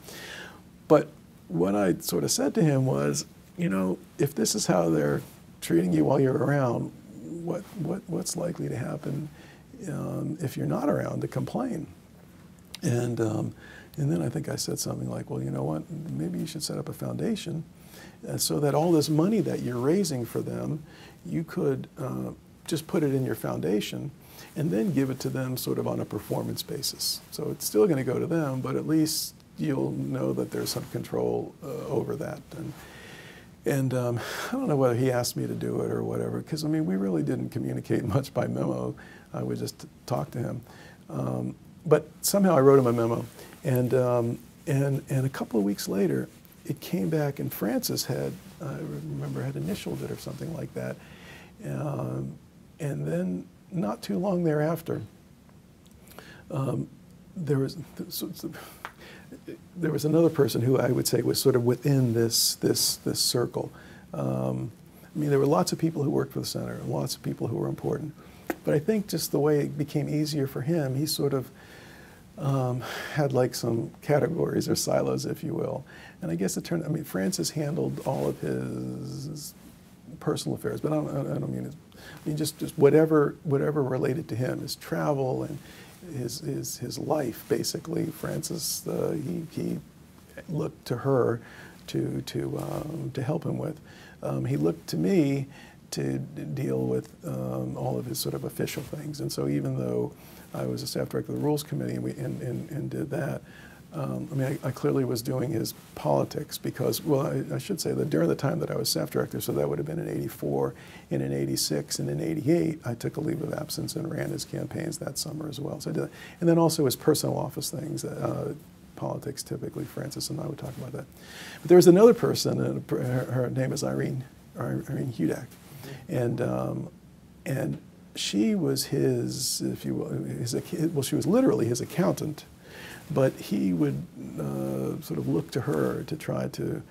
But what I sort of said to him was, if this is how they're treating you while you're around, what's likely to happen if you're not around to complain? And then I think I said something like, well, you know what, maybe you should set up a foundation so that all this money that you're raising for them, you could just put it in your foundation and then give it to them sort of on a performance basis. So it's still going to go to them, but at least you'll know that there's some control over that. And I don't know whether he asked me to do it or whatever, because, I mean, we really didn't communicate much by memo. I would just talk to him. But somehow I wrote him a memo, and a couple of weeks later, it came back, and Francis had, I remember, had initialed it or something like that. And then, not too long thereafter, there was another person who I would say was sort of within this circle. I mean, there were lots of people who worked for the center, and lots of people who were important. But I think just the way it became easier for him, he sort of had like some categories or silos, if you will. And I guess it turned, I mean, Francis handled all of his personal affairs, but I don't mean, just whatever related to him, his travel and his life, basically. Francis, he looked to her to help him with. He looked to me to deal with all of his sort of official things. And so even though I was a staff director of the Rules Committee and did that, I mean, I clearly was doing his politics because, well, I should say that during the time that I was staff director, so that would have been in '84, and in '86, and in '88, I took a leave of absence and ran his campaigns that summer as well. So I did that. And then also his personal office things, politics typically, Francis and I would talk about that. But there was another person, and her name is Irene Hudak. And she was his, if you will, well, she was literally his accountant, but he would sort of look to her to try to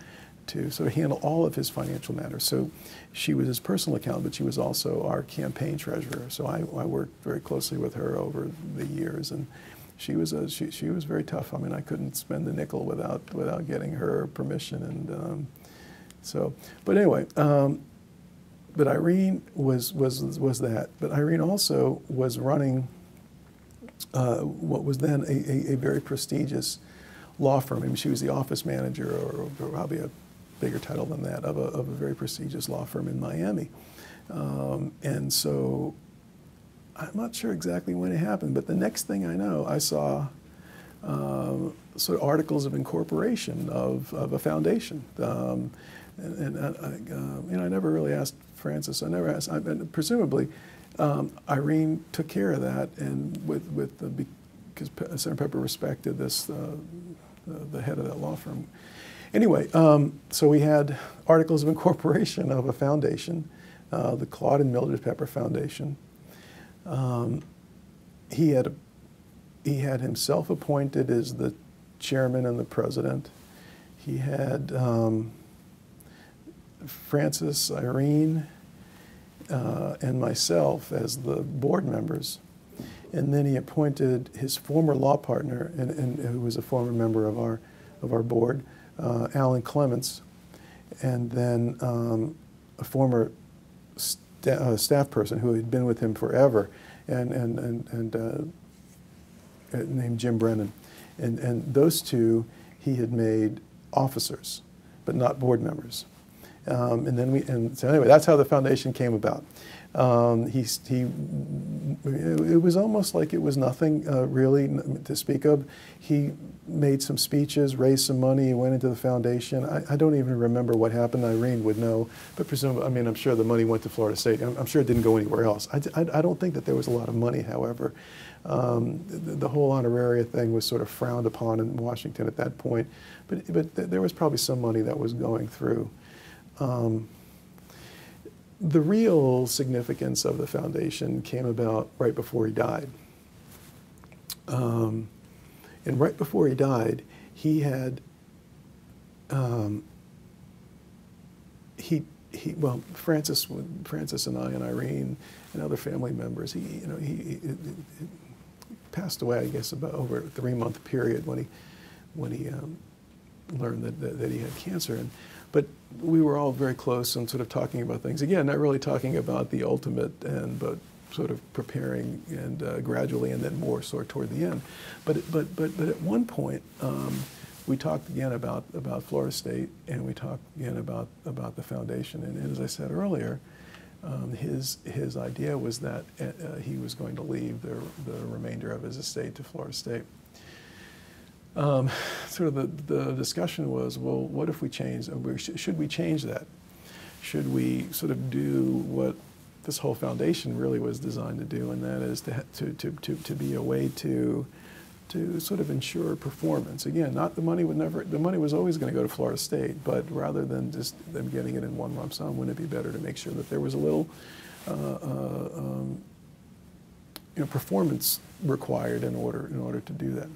sort of handle all of his financial matters. So she was his personal accountant, but she was also our campaign treasurer. So I worked very closely with her over the years, and she was very tough. I mean, I couldn't spend a nickel without getting her permission, and but anyway. But Irene was that. But Irene also was running what was then a very prestigious law firm. I mean, she was the office manager, or probably a bigger title than that, of a very prestigious law firm in Miami. And so I'm not sure exactly when it happened, but the next thing I know, I saw sort of articles of incorporation of a foundation. I never really asked Francis. I never asked. Presumably, Irene took care of that, and because Senator Pepper respected this, the head of that law firm. Anyway, so we had articles of incorporation of a foundation the Claude and Mildred Pepper Foundation. He had himself appointed as the chairman and the president. He had Francis, Irene, and myself as the board members. And then he appointed his former law partner, and who was a former member of our board, Alan Clements, and then a former staff person who had been with him forever, and named Jim Brennan. And those two he had made officers, but not board members. So anyway, that's how the foundation came about. It was almost like it was nothing really to speak of. He made some speeches, raised some money, went into the foundation. I don't even remember what happened. Irene would know, but presumably, I mean, I'm sure the money went to Florida State. I'm sure it didn't go anywhere else. I don't think that there was a lot of money, however. The whole honoraria thing was sort of frowned upon in Washington at that point, but there was probably some money that was going through. The real significance of the foundation came about right before he died. And right before he died, he had, well, Francis and I and Irene and other family members, he passed away, I guess, about over a 3-month period when he learned that he had cancer. But we were all very close and sort of talking about things. Again, not really talking about the ultimate, but sort of preparing and gradually, and then more sort of toward the end. But at one point, we talked again about Florida State, and we talked again about the foundation. And as I said earlier, his idea was that he was going to leave the remainder of his estate to Florida State. Sort of the discussion was, well, what if we change? Should we change that? Should we sort of do what this whole foundation really was designed to do, and that is to be a way to sort of ensure performance? Again, not the money was always going to go to Florida State, but rather than just them getting it in one lump sum, wouldn't it be better to make sure that there was a little performance required in order to do that?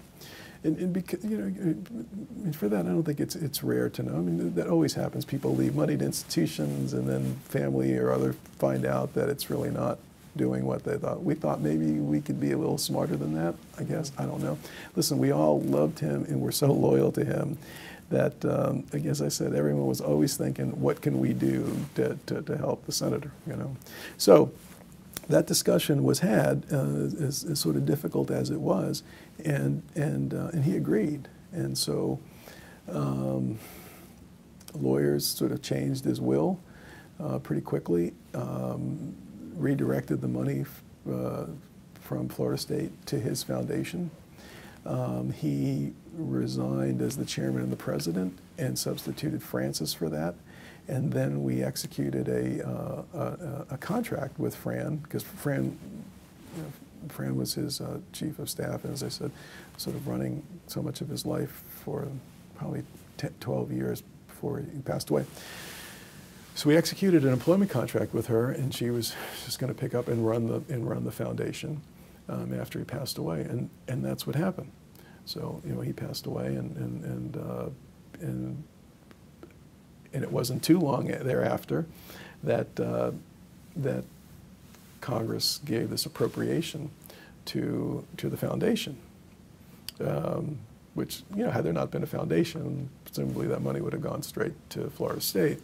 And because, for that, I don't think it's rare to know. I mean, that always happens. People leave moneyed institutions, and then family or other find out that it's really not doing what they thought. We thought maybe we could be a little smarter than that, I guess. I don't know. Listen, we all loved him, and we're so loyal to him that, as I said, everyone was always thinking, what can we do to help the senator, So that discussion was had, as sort of difficult as it was, and he agreed. And so lawyers sort of changed his will pretty quickly, redirected the money from Florida State to his foundation. He resigned as the chairman and the president and substituted Francis for that. And then we executed a contract with Fran, because Fran was his chief of staff, and as I said, sort of running so much of his life for probably 12 years before he passed away. So we executed an employment contract with her, and she was just going to pick up and run the foundation after he passed away, and that's what happened. So he passed away, and it wasn't too long thereafter that that Congress gave this appropriation to the foundation, which, had there not been a foundation, presumably that money would have gone straight to Florida State,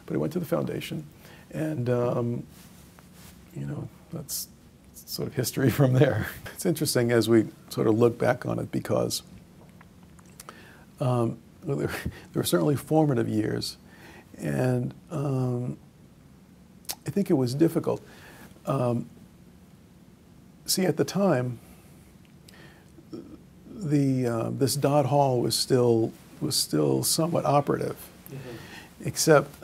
but it went to the foundation, and that's sort of history from there. It's interesting as we sort of look back on it, because there were certainly formative years. And I think it was difficult. See, at the time, this Dodd Hall was still somewhat operative, except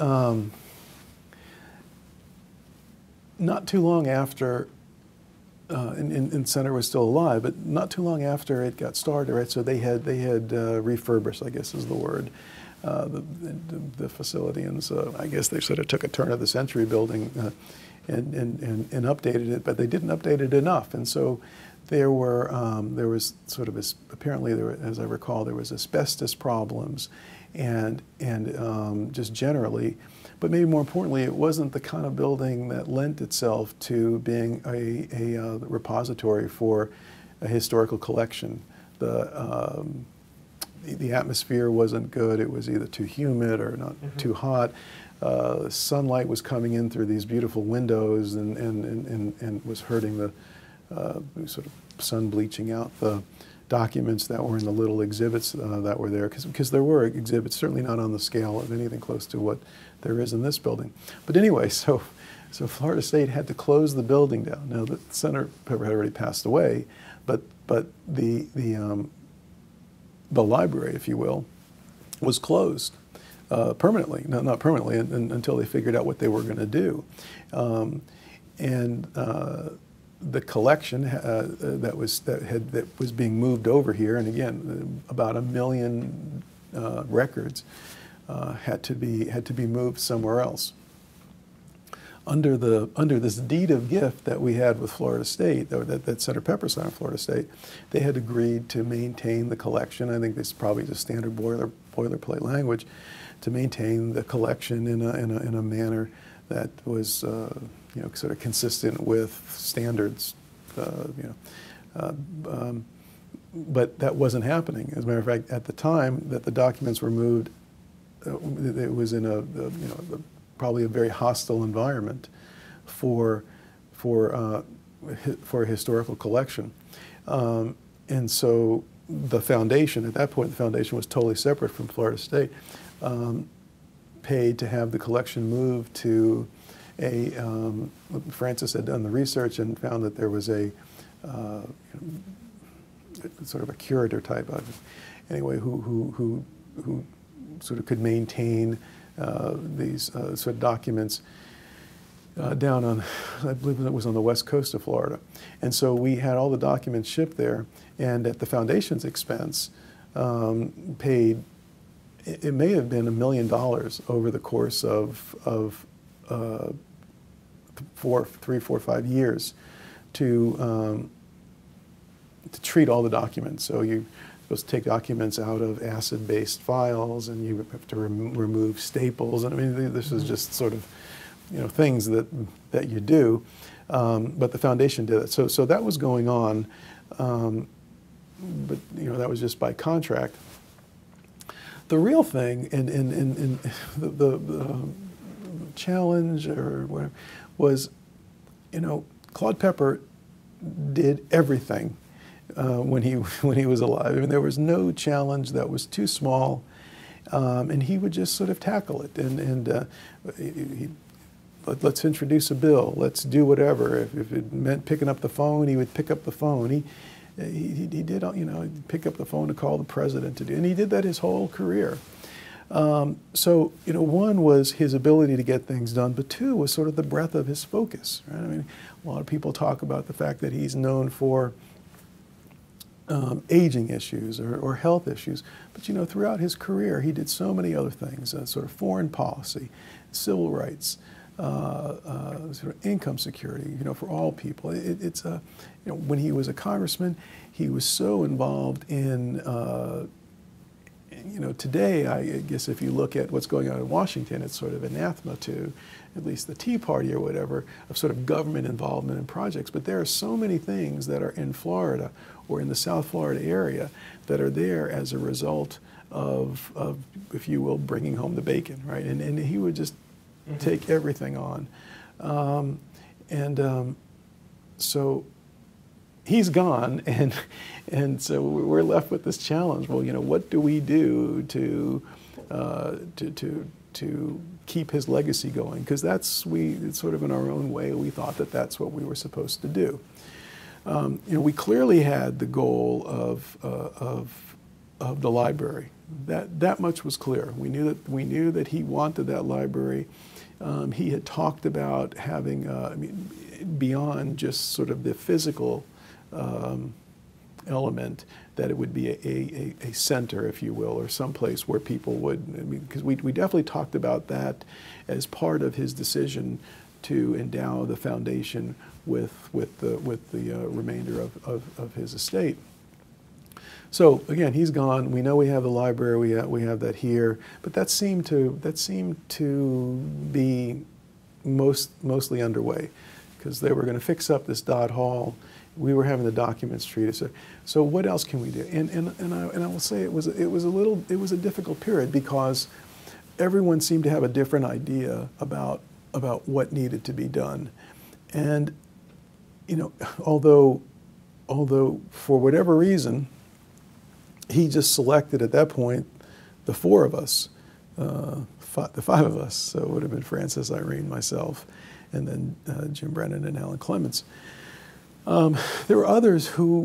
not too long after, and Senator was still alive, but not too long after it got started, right? So they had refurbished, I guess is the word, the facility. And so I guess they sort of took a turn of the century building and updated it, but they didn't update it enough. And so there was sort of apparently there were, as I recall, there was asbestos problems, and just generally, but maybe more importantly, it wasn't the kind of building that lent itself to being a repository for a historical collection. The atmosphere wasn't good. It was either too humid or not too hot. Sunlight was coming in through these beautiful windows and was hurting the sort of sun bleaching out the documents that were in the little exhibits that were there, because there were exhibits, certainly not on the scale of anything close to what there is in this building. But anyway, so Florida State had to close the building down. Now, the Senator Pepper had already passed away, but the library, if you will, was closed permanently. No, not permanently, until they figured out what they were going to do. The collection that was being moved over here, and again, about 1 million records had to be moved somewhere else. Under this deed of gift that we had with Florida State, that Senator Pepper signed with Florida State, they had agreed to maintain the collection. I think this is probably just standard boilerplate language, to maintain the collection in a manner that was sort of consistent with standards, but that wasn't happening. As a matter of fact, at the time that the documents were moved, it was in probably a very hostile environment for a historical collection, and so the foundation, at that point, the foundation was totally separate from Florida State, paid to have the collection moved to Francis had done the research and found that there was a sort of a curator type of, anyway, who sort of could maintain these sort of documents down on, I believe it was on the west coast of Florida. And so we had all the documents shipped there, and at the foundation's expense, paid, it may have been $1 million over the course of 3, 4, 5 years to treat all the documents. So you're supposed to take documents out of acid-based files, and you have to remove staples. And I mean, this is just sort of, things that you do. But the foundation did it. So that was going on, but that was just by contract. The real thing, and the challenge or whatever, was, Claude Pepper did everything when he was alive. I mean, there was no challenge that was too small, and he would just sort of tackle it. Let's introduce a bill. Let's do whatever. If it meant picking up the phone, he would pick up the phone. He did, pick up the phone to call the president to do, and he did that his whole career. So, one was his ability to get things done, but two was sort of the breadth of his focus, right? I mean, a lot of people talk about the fact that he's known for aging issues or health issues, but throughout his career, he did so many other things, sort of foreign policy, civil rights, sort of income security, for all people. When he was a congressman, he was so involved in, today, I guess if you look at what's going on in Washington, it's sort of anathema to at least the Tea Party or whatever, of sort of government involvement in projects. But there are so many things that are in Florida or in the South Florida area that are there as a result of if you will, bringing home the bacon, right? And he would just take everything on. So he's gone, and so we're left with this challenge. Well, what do we do to keep his legacy going? Because it's sort of in our own way, we thought that that's what we were supposed to do. We clearly had the goal of the library. That much was clear. We knew that he wanted that library. He had talked about having, beyond just sort of the physical element, that it would be a center, if you will, or someplace where people would, I mean, because we definitely talked about that as part of his decision to endow the foundation with the remainder of his estate. So again, he's gone. We know we have the library. We have that here, but that seemed to be mostly underway, because they were going to fix up this Dodd Hall. We were having the documents treated. So what else can we do? And I will say it was a difficult period, because everyone seemed to have a different idea about what needed to be done. And you know, although for whatever reason, he just selected at that point the four of us, the five of us. So it would have been Francis, Irene, myself, and then Jim Brennan and Alan Clements. There were others who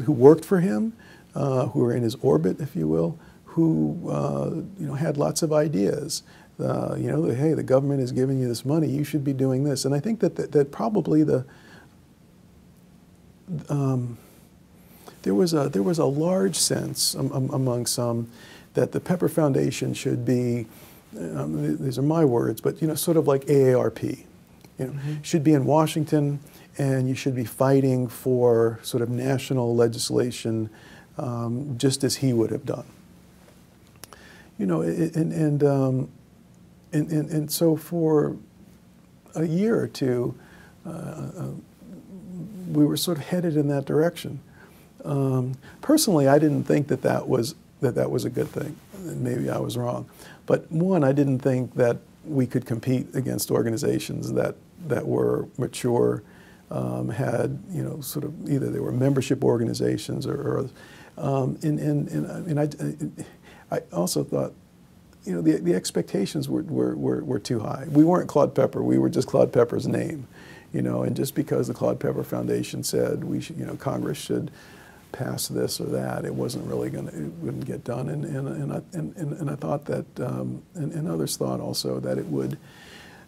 worked for him, who were in his orbit, if you will, who you know, had lots of ideas. You know, hey, the government is giving you this money, you should be doing this. And I think that probably there was a large sense among some that the Pepper Foundation should be, these are my words, but you know, sort of like AARP. You know, should be in Washington, and you should be fighting for sort of national legislation, just as he would have done. You know, and so for a year or two, we were sort of headed in that direction. Personally, I didn't think that was a good thing. Maybe I was wrong, but one, I didn't think that we could compete against organizations that were mature, had, you know, sort of either they were membership organizations or I also thought, you know, the expectations were too high. We weren't Claude Pepper. We were just Claude Pepper's name, you know. And just because the Claude Pepper Foundation said we should, you know, Congress should pass this or that, it wasn't really it wouldn't get done. And I thought that, and others thought also that it would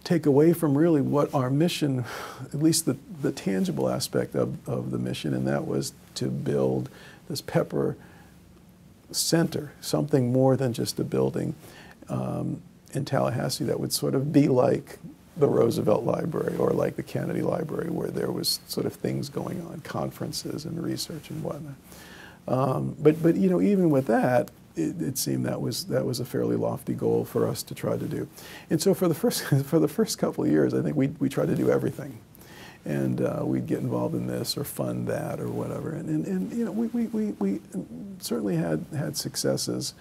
take away from really what our mission, at least the tangible aspect of the mission, and that was to build this Pepper Center, something more than just a building in Tallahassee that would sort of be like the Roosevelt Library or like the Kennedy Library, where there was sort of things going on, conferences and research and whatnot. But you know, even with that, it seemed that was a fairly lofty goal for us to try to do. And so for the first couple of years, I think we tried to do everything, and we'd get involved in this or fund that or whatever. And you know, we certainly had successes,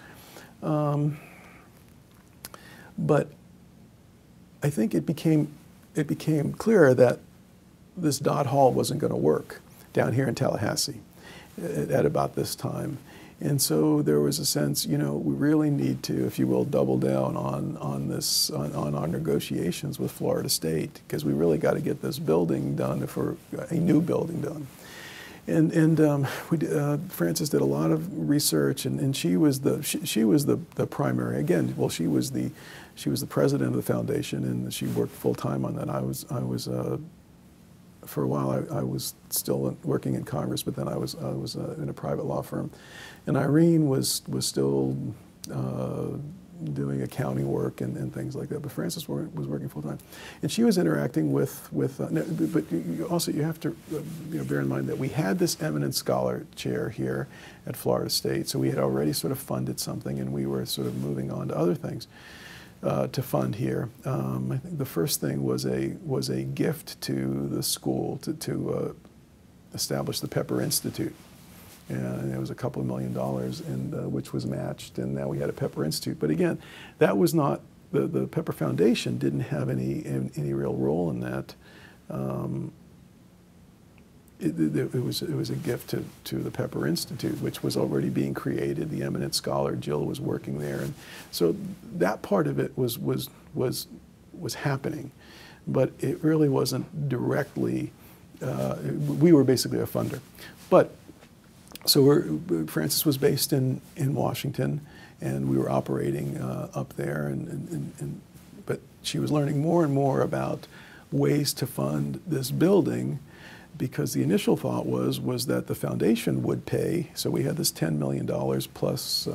but I think it became clear that this Dodd Hall wasn't going to work down here in Tallahassee at about this time. And so there was a sense, you know, we really need to, if you will, double down on our negotiations with Florida State, because we really got to get this building done, for a new building done. And Frances did a lot of research, and she was the primary. Again, well, she was the president of the foundation, and she worked full time on that. I was for a while I was still working in Congress, but then I was in a private law firm, and Irene was still doing accounting work and things like that. But Frances was working full time, and she was interacting with. But you have to bear in mind that we had this eminent scholar chair here at Florida State, so we had already sort of funded something, and we were sort of moving on to other things to fund here. I think the first thing was a gift to the school to establish the Pepper Institute. And it was a couple of $1 million, and which was matched, and now we had a Pepper Institute. But again, that was not, the Pepper Foundation didn't have any real role in that. It was a gift to the Pepper Institute, which was already being created. The eminent scholar Jill was working there, and so that part of it was happening, but it really wasn't directly. We were basically a funder, but. So Frances was based in Washington, and we were operating up there, but she was learning more and more about ways to fund this building because the initial thought was that the foundation would pay. So we had this $10 million plus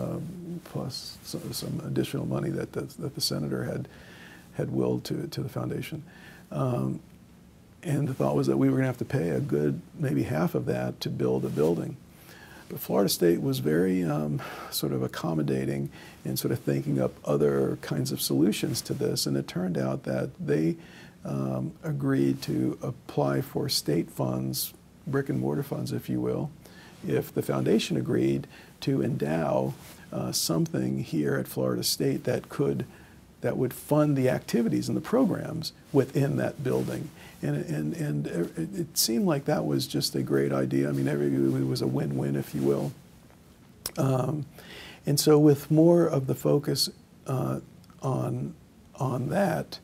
some additional money that the senator had willed to the foundation. And the thought was that we were going to have to pay a good maybe half of that to build a building. But Florida State was very sort of accommodating and sort of thinking up other kinds of solutions to this. And it turned out that they agreed to apply for state funds, brick and mortar funds, if you will, if the foundation agreed to endow something here at Florida State that would fund the activities and the programs within that building. And it seemed like that was just a great idea. I mean, it was a win-win, if you will. And so with more of the focus on that,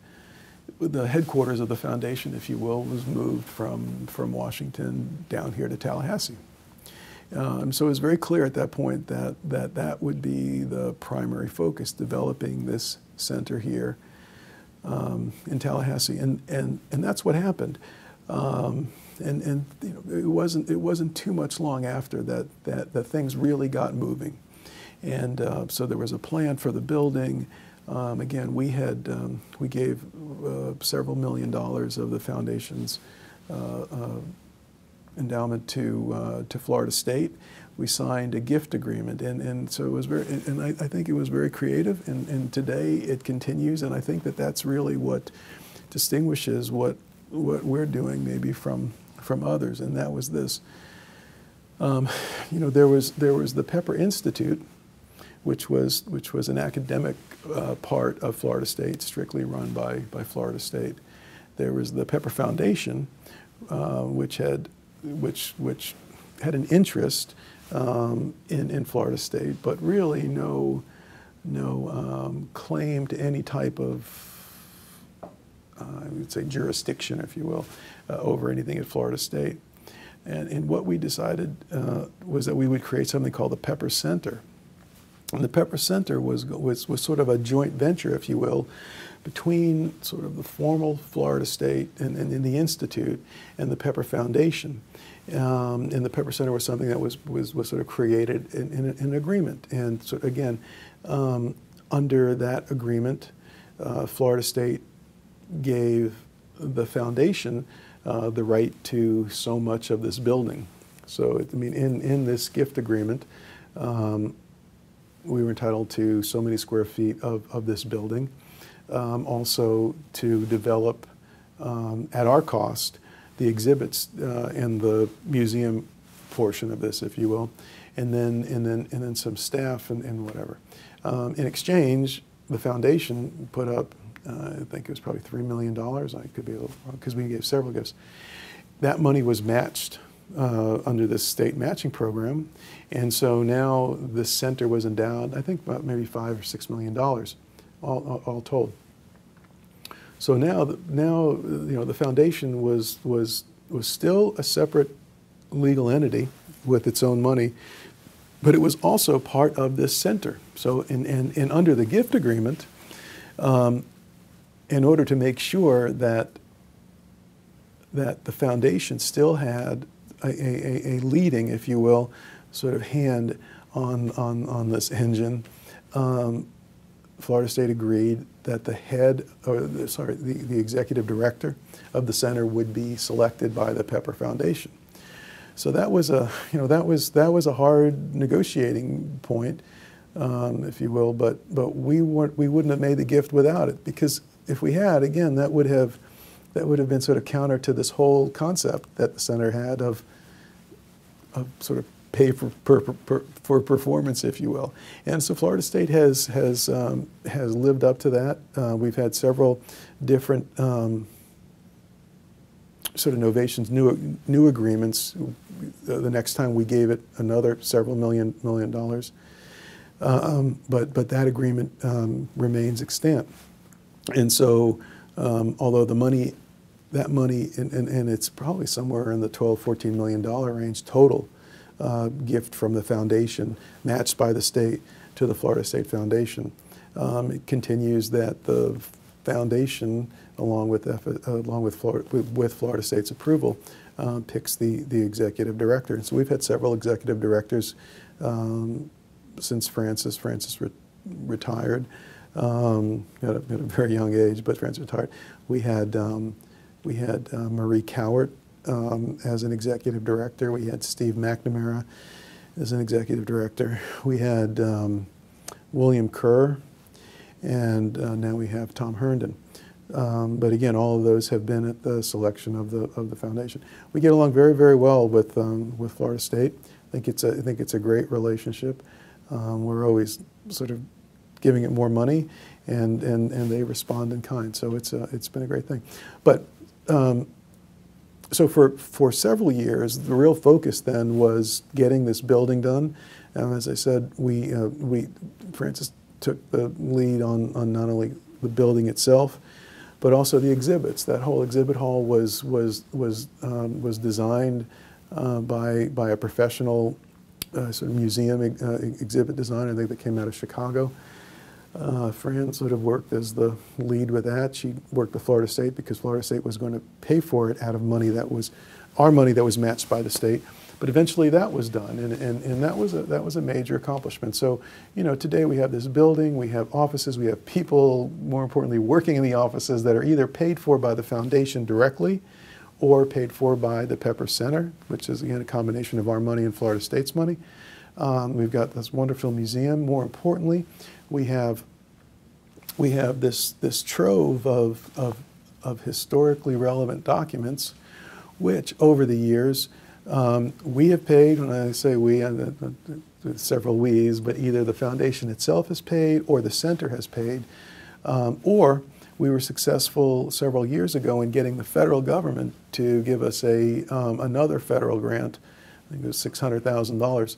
the headquarters of the foundation, if you will, was moved from Washington down here to Tallahassee. So it was very clear at that point that would be the primary focus, developing this center here in Tallahassee, and that's what happened. And you know, it wasn't too much long after that things really got moving, and so there was a plan for the building. Again, we gave several $1 million of the foundation's endowment to Florida State. We signed a gift agreement, and so it was very, and I think it was very creative, and today it continues, and I think that that's really what distinguishes what we're doing maybe from others, and that was this. You know, there was the Pepper Institute, which was an academic part of Florida State, strictly run by Florida State. There was the Pepper Foundation, which had an interest in Florida State, but really no claim to any type of, I would say, jurisdiction, if you will, over anything at Florida State. And what we decided was that we would create something called the Pepper Center. And the Pepper Center was sort of a joint venture, if you will, between sort of the formal Florida State and the Institute and the Pepper Foundation. And the Pepper Center was something that was sort of created in an agreement. And so again, under that agreement, Florida State gave the foundation the right to so much of this building. So I mean, in this gift agreement, we were entitled to so many square feet of this building. Also to develop at our cost the exhibits and the museum portion of this, if you will, and then some staff and whatever. In exchange, the foundation put up, I think it was probably $3 million. I could be a little wrong because we gave several gifts. That money was matched under this state matching program, and so now this center was endowed, I think, about maybe $5 or $6 million, all told. So now you know, the foundation was still a separate legal entity with its own money, but it was also part of this center. So and under the gift agreement, in order to make sure that the foundation still had a leading, if you will, sort of hand on this engine, Florida State agreed that the head, or the executive director of the center would be selected by the Pepper Foundation. So that was that was a hard negotiating point, if you will. But we wouldn't have made the gift without it, because if we had, again, that would have been sort of counter to this whole concept that the center had of sort of pay for performance, if you will. And so Florida State has lived up to that. We've had several different sort of novations, new agreements. The next time we gave it another several million dollars. But that agreement remains extant. And so although that money, and it's probably somewhere in the $12–14 million range total gift from the foundation, matched by the state to the Florida State Foundation. It continues that the foundation, along with Florida State's approval, picks the executive director. And so we've had several executive directors since Francis. Francis retired at a very young age, but Francis retired. We had Marie Cowart as an executive director. We had Steve McNamara as an executive director. We had William Kerr, and now we have Tom Herndon. But again, all of those have been at the selection of the foundation. We get along very, very well with Florida State. I think it's a great relationship. We're always sort of giving it more money, and they respond in kind. So it's been a great thing. But so for several years, the real focus then was getting this building done. As I said, Francis took the lead on not only the building itself, but also the exhibits. That whole exhibit hall was designed by a professional sort of museum exhibit designer, I think, that came out of Chicago. Fran sort of worked as the lead with that. She worked with Florida State because Florida State was going to pay for it out of money that was our money that was matched by the state. But eventually that was done, and that was a major accomplishment. So, you know, today we have this building, we have offices, we have people, more importantly, working in the offices that are either paid for by the foundation directly or paid for by the Pepper Center, which is, again, a combination of our money and Florida State's money. We've got this wonderful museum. More importantly, we have this trove of historically relevant documents, which over the years we have paid. When I say we, several we's, but either the foundation itself has paid or the center has paid, or we were successful several years ago in getting the federal government to give us another federal grant. I think it was $600,000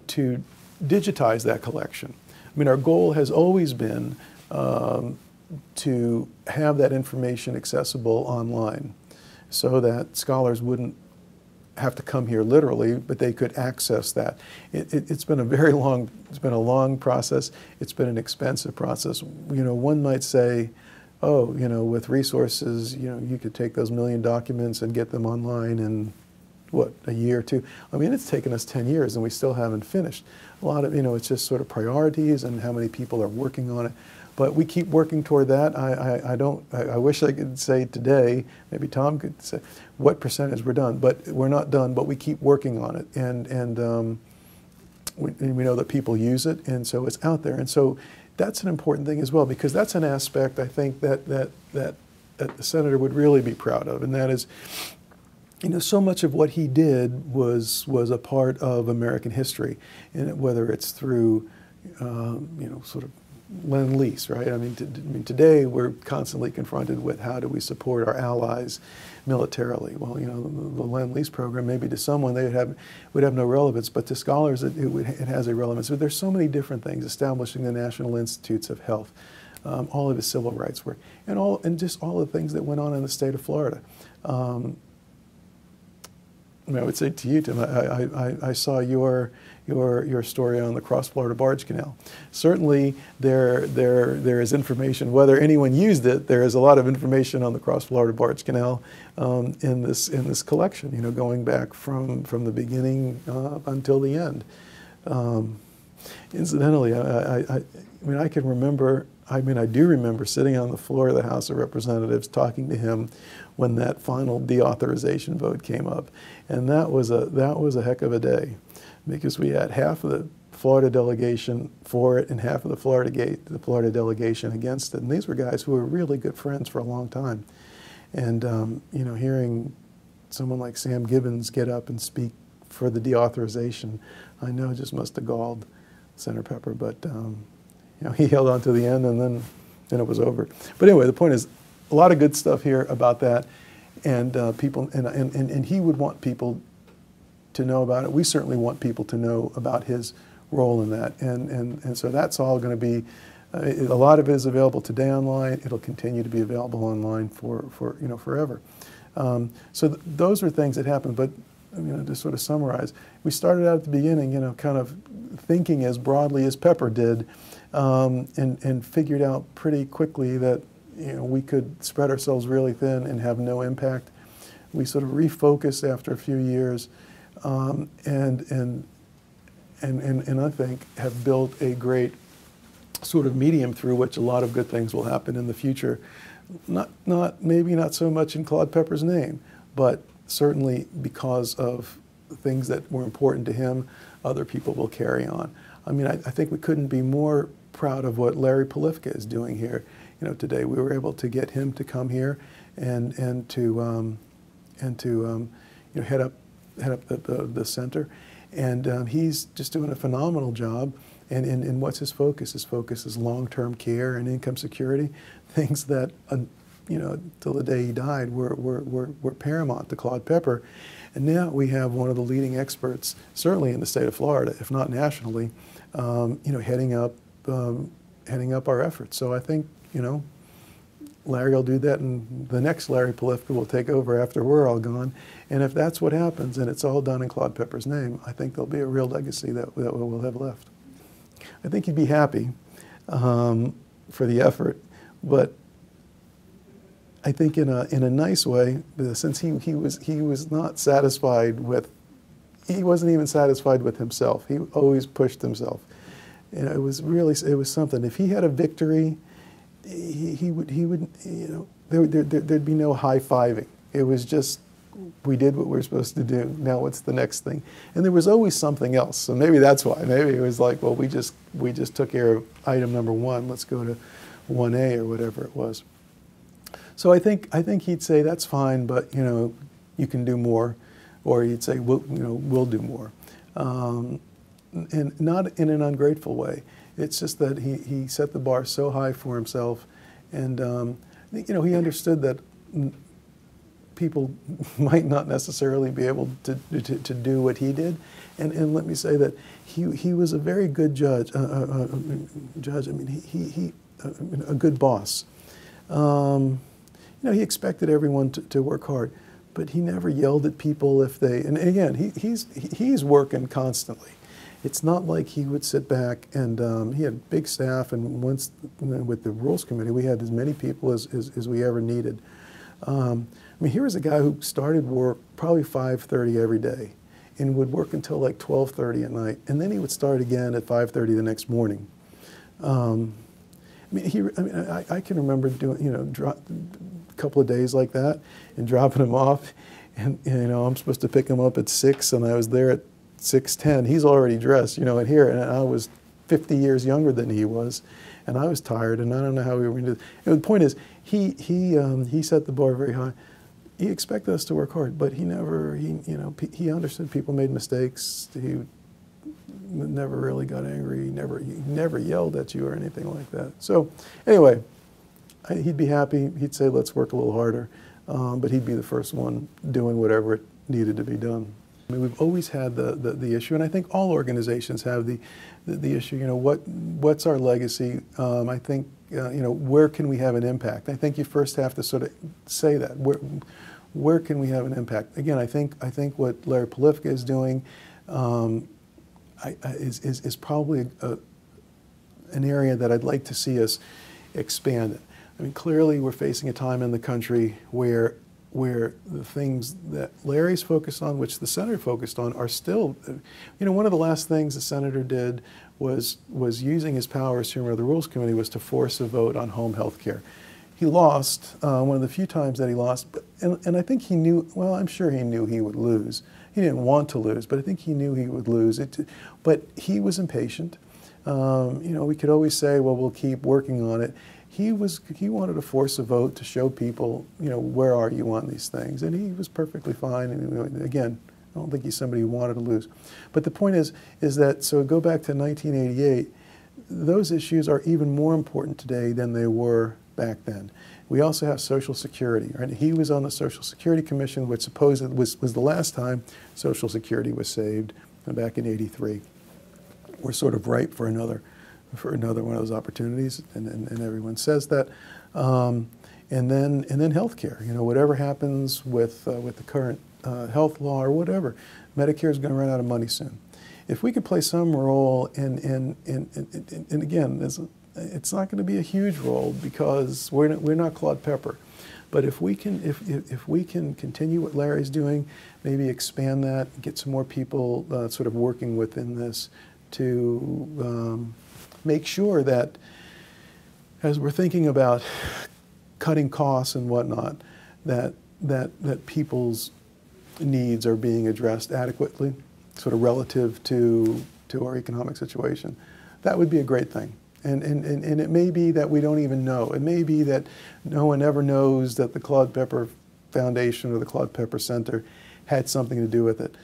to digitize that collection. I mean, our goal has always been to have that information accessible online so that scholars wouldn't have to come here literally, but they could access that. It's been a very long, it's been a long process. It's been an expensive process. You know, one might say, oh, you know, with resources, you know, you could take those million documents and get them online in, what, a year or two? I mean, it's taken us 10 years and we still haven't finished. A lot of, you know, it's just sort of priorities and how many people are working on it. But we keep working toward that. I wish I could say today, maybe Tom could say, what percentage we're done. But we're not done, but we keep working on it. And we know that people use it, and so it's out there. And so that's an important thing as well, because that's an aspect, I think, that the senator would really be proud of, and that is, you know, so much of what he did was a part of American history, and whether it's through, you know, sort of Lend-Lease, right? I mean, today we're constantly confronted with how do we support our allies militarily. Well, you know, the Lend-Lease program, maybe to someone would have no relevance, but to scholars it has a relevance. So there's so many different things: establishing the National Institutes of Health, all of his civil rights work, and just all the things that went on in the state of Florida. I mean, I would say to you, Tim, I saw your story on the Cross-Florida Barge Canal. Certainly, there is information. Whether anyone used it, there is a lot of information on the Cross-Florida Barge Canal in this collection. You know, going back from the beginning until the end. Incidentally, I mean, I can remember. I mean, I do remember sitting on the floor of the House of Representatives talking to him when that final deauthorization vote came up, and that was a heck of a day, because we had half of the Florida delegation for it and half of the Florida delegation against it, and these were guys who were really good friends for a long time, and you know, hearing someone like Sam Gibbons get up and speak for the deauthorization, I know it just must have galled Senator Pepper, but. You know, he held on to the end, and then it was over. But anyway, the point is, a lot of good stuff here about that, and people, and he would want people to know about it. We certainly want people to know about his role in that, and so that's all going to be. A lot of it is available today online. It'll continue to be available online for you know, forever. So those are things that happen. But you know, to sort of summarize, we started out at the beginning, you know, kind of thinking as broadly as Pepper did. And figured out pretty quickly that we could spread ourselves really thin and have no impact. We sort of refocused after a few years, and I think have built a great sort of medium through which a lot of good things will happen in the future. Maybe not so much in Claude Pepper's name, but certainly because of things that were important to him, other people will carry on. I mean, I think we couldn't be more proud of what Larry Polifka is doing here. Today we were able to get him to come here and to head up the center, and he's just doing a phenomenal job. And what's his focus? His focus is long-term care and income security, things that till the day he died were paramount to Claude Pepper. And now we have one of the leading experts, certainly in the state of Florida, if not nationally, heading up our efforts. So I think Larry will do that, and the next Larry Polifka will take over after we're all gone. And if that's what happens, and it's all done in Claude Pepper's name, I think there'll be a real legacy that we'll have left. I think he'd be happy for the effort, but I think in a nice way, since he was not satisfied with, he wasn't even satisfied with himself. He always pushed himself. It was something. If he had a victory, he would there'd be no high-fiving. It was just, we did what we were supposed to do. Now what's the next thing? And there was always something else. So maybe that's why. Maybe it was like, well, we just took care of item number 1. Let's go to 1A or whatever it was. So I think he'd say that's fine, but you can do more, or he'd say we'll do more, and not in an ungrateful way. It's just that he set the bar so high for himself, and he understood that people might not necessarily be able to do what he did, and let me say that he was a very good judge. I mean, a good boss. He expected everyone to work hard, but he never yelled at people if they. And again, he's working constantly. It's not like he would sit back and he had big staff, and once with the Rules Committee, we had as many people as we ever needed. I mean, here was a guy who started work probably 5:30 every day, and would work until like 12:30 at night, and then he would start again at 5:30 the next morning. I can remember doing a couple of days like that and dropping him off, and I'm supposed to pick him up at 6, and I was there at 6:10. He's already dressed, and here, and I was 50 years younger than he was, and I was tired, and I don't know how we were going to do it. The point is, he set the bar very high. He expected us to work hard, but he understood people made mistakes. He never really got angry. He never yelled at you or anything like that. So anyway, he'd be happy. He'd say, let's work a little harder, but he'd be the first one doing whatever it needed to be done. I mean, we've always had the issue, and I think all organizations have the issue. What's our legacy? I think where can we have an impact? I think you first have to sort of say that. Where can we have an impact? Again, I think what Larry Polifka is doing is probably an area that I'd like to see us expand. I mean, clearly we're facing a time in the country where the things that Larry's focused on, which the senator focused on, are still, one of the last things the senator did was using his powers to remember the Rules Committee was to force a vote on home health care. He lost, one of the few times that he lost, and I think he knew, well, I'm sure he knew he would lose. He didn't want to lose, but I think he knew he would lose. But he was impatient. We could always say, well, we'll keep working on it. He wanted to force a vote to show people, where are you on these things? And he was perfectly fine. And again, I don't think he's somebody who wanted to lose. But the point is that, so go back to 1988, those issues are even more important today than they were back then. We also have Social Security, right? He was on the Social Security Commission, which supposedly was the last time Social Security was saved back in '83. We're sort of ripe for another one of those opportunities, and everyone says that. And then healthcare. Whatever happens with the current health law or whatever, Medicare is going to run out of money soon. If we could play some role in again, it's not going to be a huge role because we're not Claude Pepper. But if we can continue what Larry's doing, maybe expand that, get some more people sort of working within this to make sure that as we're thinking about cutting costs and whatnot, that people's needs are being addressed adequately, sort of relative to our economic situation, that would be a great thing. And it may be that we don't even know. It may be that no one ever knows that the Claude Pepper Foundation or the Claude Pepper Center had something to do with it.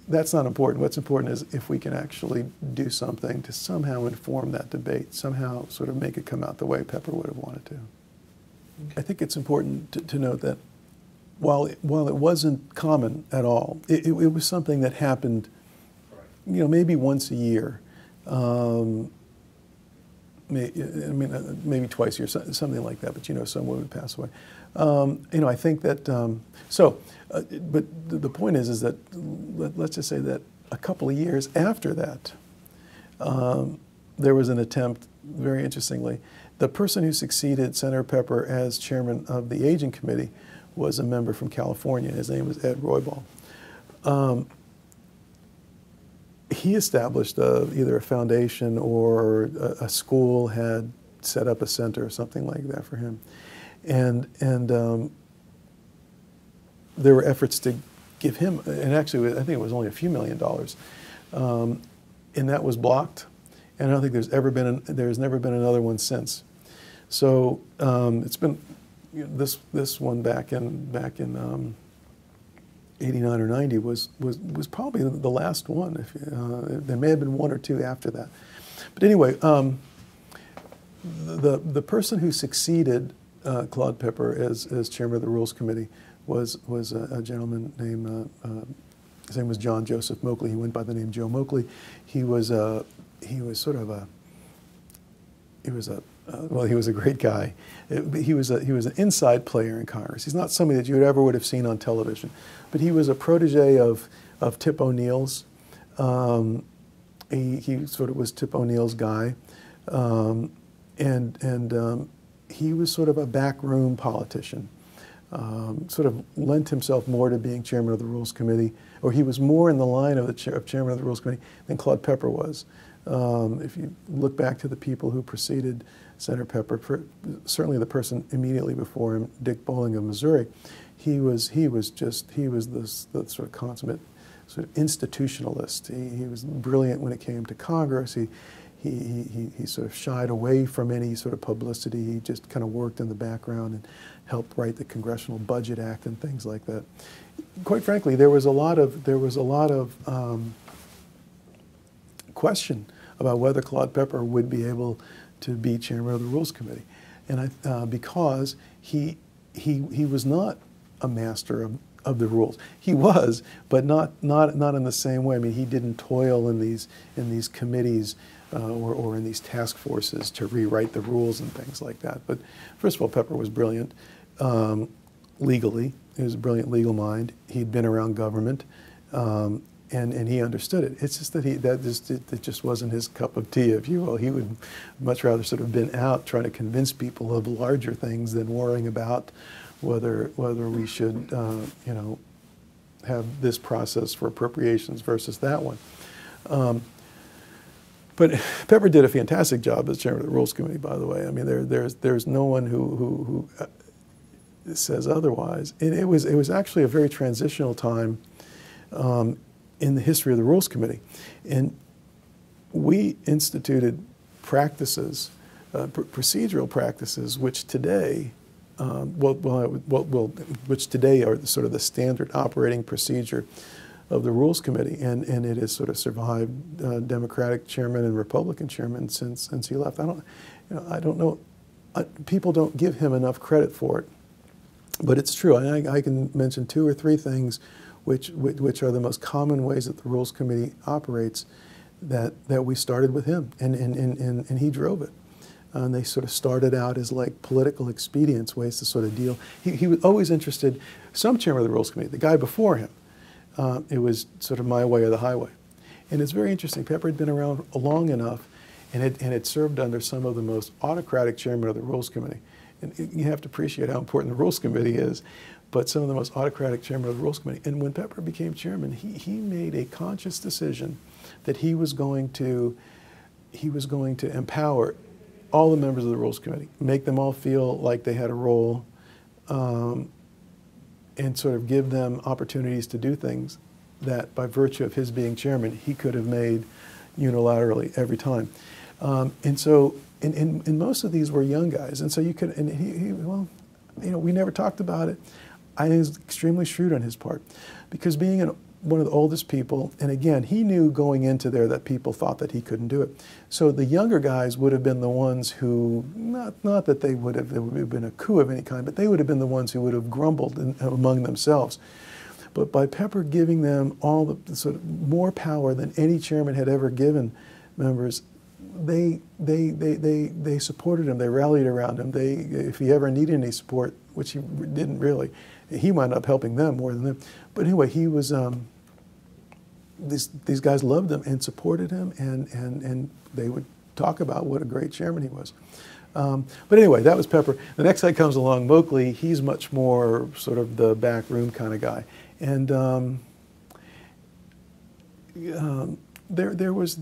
That's not important. What's important is if we can actually do something to somehow inform that debate, somehow sort of make it come out the way Pepper would have wanted to. Okay. I think it's important to note that while it wasn't common at all, it was something that happened, maybe once a year. Maybe twice a year, something like that, but someone would pass away. I think that, but the point is that, let's just say that a couple of years after that, there was an attempt, very interestingly, the person who succeeded Senator Pepper as chairman of the Aging Committee was a member from California. His name was Ed Roybal. He established either a foundation or a school had set up a center or something like that for him. And there were efforts to give him, and actually I think it was only a few $1,000,000, and that was blocked. And I don't think there's never been another one since. So it's been this one back in 89 or 90 was probably the last one. There may have been one or two after that. But anyway, the person who succeeded Claude Pepper as chairman of the Rules Committee was a gentleman named, his name was John Joseph Moakley. He went by the name Joe Moakley. He was a great guy. He was an inside player in Congress. He's not somebody that you would have seen on television, but he was a protege of Tip O'Neill's. He sort of was Tip O'Neill's guy, and he was sort of a backroom politician. Sort of lent himself more to being chairman of the Rules Committee, or he was more in the line of chairman of the Rules Committee than Claude Pepper was. If you look back to the people who preceded Senator Pepper, certainly the person immediately before him, Dick Bowling of Missouri, he was the sort of consummate sort of institutionalist. He was brilliant when it came to Congress. He sort of shied away from any sort of publicity. He just kind of worked in the background and helped write the Congressional Budget Act and things like that. Quite frankly, there was a lot of question about whether Claude Pepper would be able to be chairman of the Rules Committee, and because he was not a master of the rules. He was, but not in the same way. I mean, he didn't toil in these committees or in these task forces to rewrite the rules and things like that. But first of all, Pepper was brilliant legally. He was a brilliant legal mind. He'd been around government. And he understood it. It's just that it just wasn't his cup of tea, if you will. He would much rather sort of been out trying to convince people of larger things than worrying about whether we should have this process for appropriations versus that one. But Pepper did a fantastic job as chairman of the Rules Committee, by the way. I mean, there's no one who says otherwise. And it was actually a very transitional time in the history of the Rules Committee. And we instituted practices, procedural practices, which today, which today are sort of the standard operating procedure of the Rules Committee, and it has sort of survived Democratic chairman and Republican chairman since he left. I don't know. People don't give him enough credit for it, but it's true. I can mention 2 or 3 things which are the most common ways that the Rules Committee operates that we started with him, and he drove it. And they sort of started out as like political expedients, ways to sort of deal. He was always interested, some chairman of the Rules Committee, the guy before him, it was sort of my way or the highway. And it's very interesting. Pepper had been around long enough, and it served under some of the most autocratic chairmen of the Rules Committee. And you have to appreciate how important the Rules Committee is, but some of the most autocratic chairmen of the Rules Committee. And when Pepper became chairman, he made a conscious decision that he was going to empower all the members of the Rules Committee, make them all feel like they had a role, and sort of give them opportunities to do things that, by virtue of his being chairman, he could have made unilaterally every time. And so, and most of these were young guys, and so you could, and well, you know, we never talked about it. I think it was extremely shrewd on his part, because being one of the oldest people, and again, he knew going into there that people thought that he couldn't do it. So the younger guys would have been the ones who, not that there would have been a coup of any kind, but they would have been the ones who would have grumbled among themselves. But by Pepper giving them all the sort of more power than any chairman had ever given members, they supported him. They rallied around him. If he ever needed any support, which he didn't really, he wound up helping them more than them. But anyway, he was. These guys loved him and supported him, and they would talk about what a great chairman he was. But anyway, that was Pepper. The next guy comes along, Moakley. He's much more sort of the back room kind of guy, and there was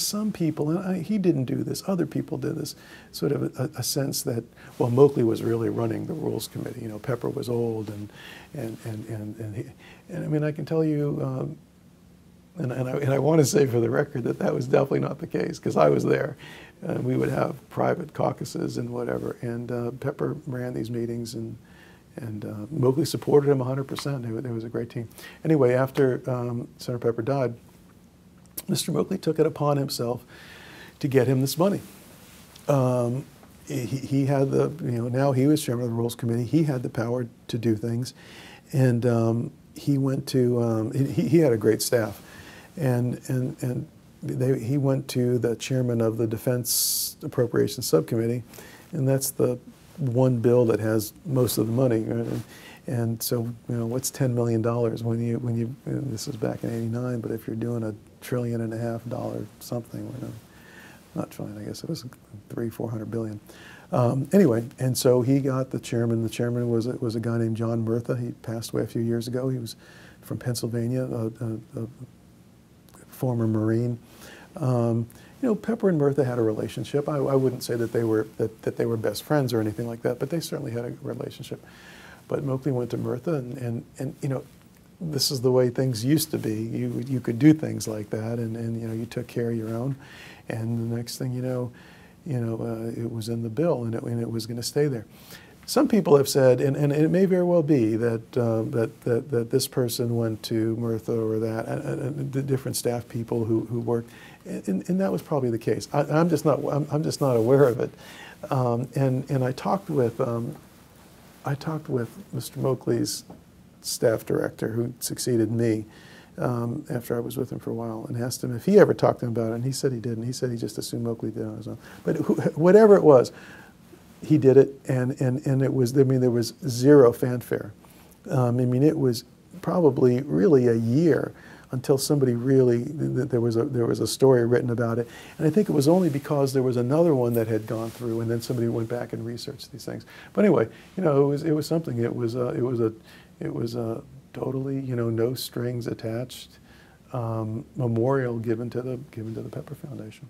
some people, and he didn't do this. Other people did this. Sort of a sense that, well, Moakley was really running the Rules Committee. You know, Pepper was old, and I mean, I can tell you. And I want to say for the record that was definitely not the case, because I was there. We would have private caucuses and whatever, and Pepper ran these meetings, and Moakley supported him 100%. It was a great team. Anyway, after Senator Pepper died, Mr. Moakley took it upon himself to get him this money. He had the, you know, now he was chairman of the Rules Committee. He had the power to do things, and he went to, he had a great staff. And he went to the chairman of the Defense Appropriations Subcommittee, and that's the one bill that has most of the money. And so, you know, what's $10 million when you and this was back in '89, but if you're doing $1.5 trillion something, you know, not trillion, I guess it was 300-400 billion. Anyway, and so he got the chairman. The chairman was a guy named John Murtha. He passed away a few years ago. He was from Pennsylvania, a former Marine. You know, Pepper and Murtha had a relationship. I wouldn't say that they were best friends or anything like that, but they certainly had a relationship. But Moakley went to Murtha, and you know, this is the way things used to be. You could do things like that, and you know, you took care of your own, and the next thing you know, it was in the bill, and it was going to stay there. Some people have said, and it may very well be that that this person went to Murtha or that, the different staff people who worked, and that was probably the case. I'm just not aware of it. And I talked with Mr. Moakley's staff director, who succeeded me after I was with him for a while, and asked him if he ever talked to him about it, and he said he didn't. He said he just assumed Moakley did on his own. But whatever it was, he did it, and it was, I mean, there was zero fanfare. I mean, it was probably really a year until somebody really, there was a story written about it. And I think it was only because there was another one that had gone through, and then somebody went back and researched these things. But anyway, you know, it was something. It was a totally, you know, no strings attached memorial given to the Pepper Foundation.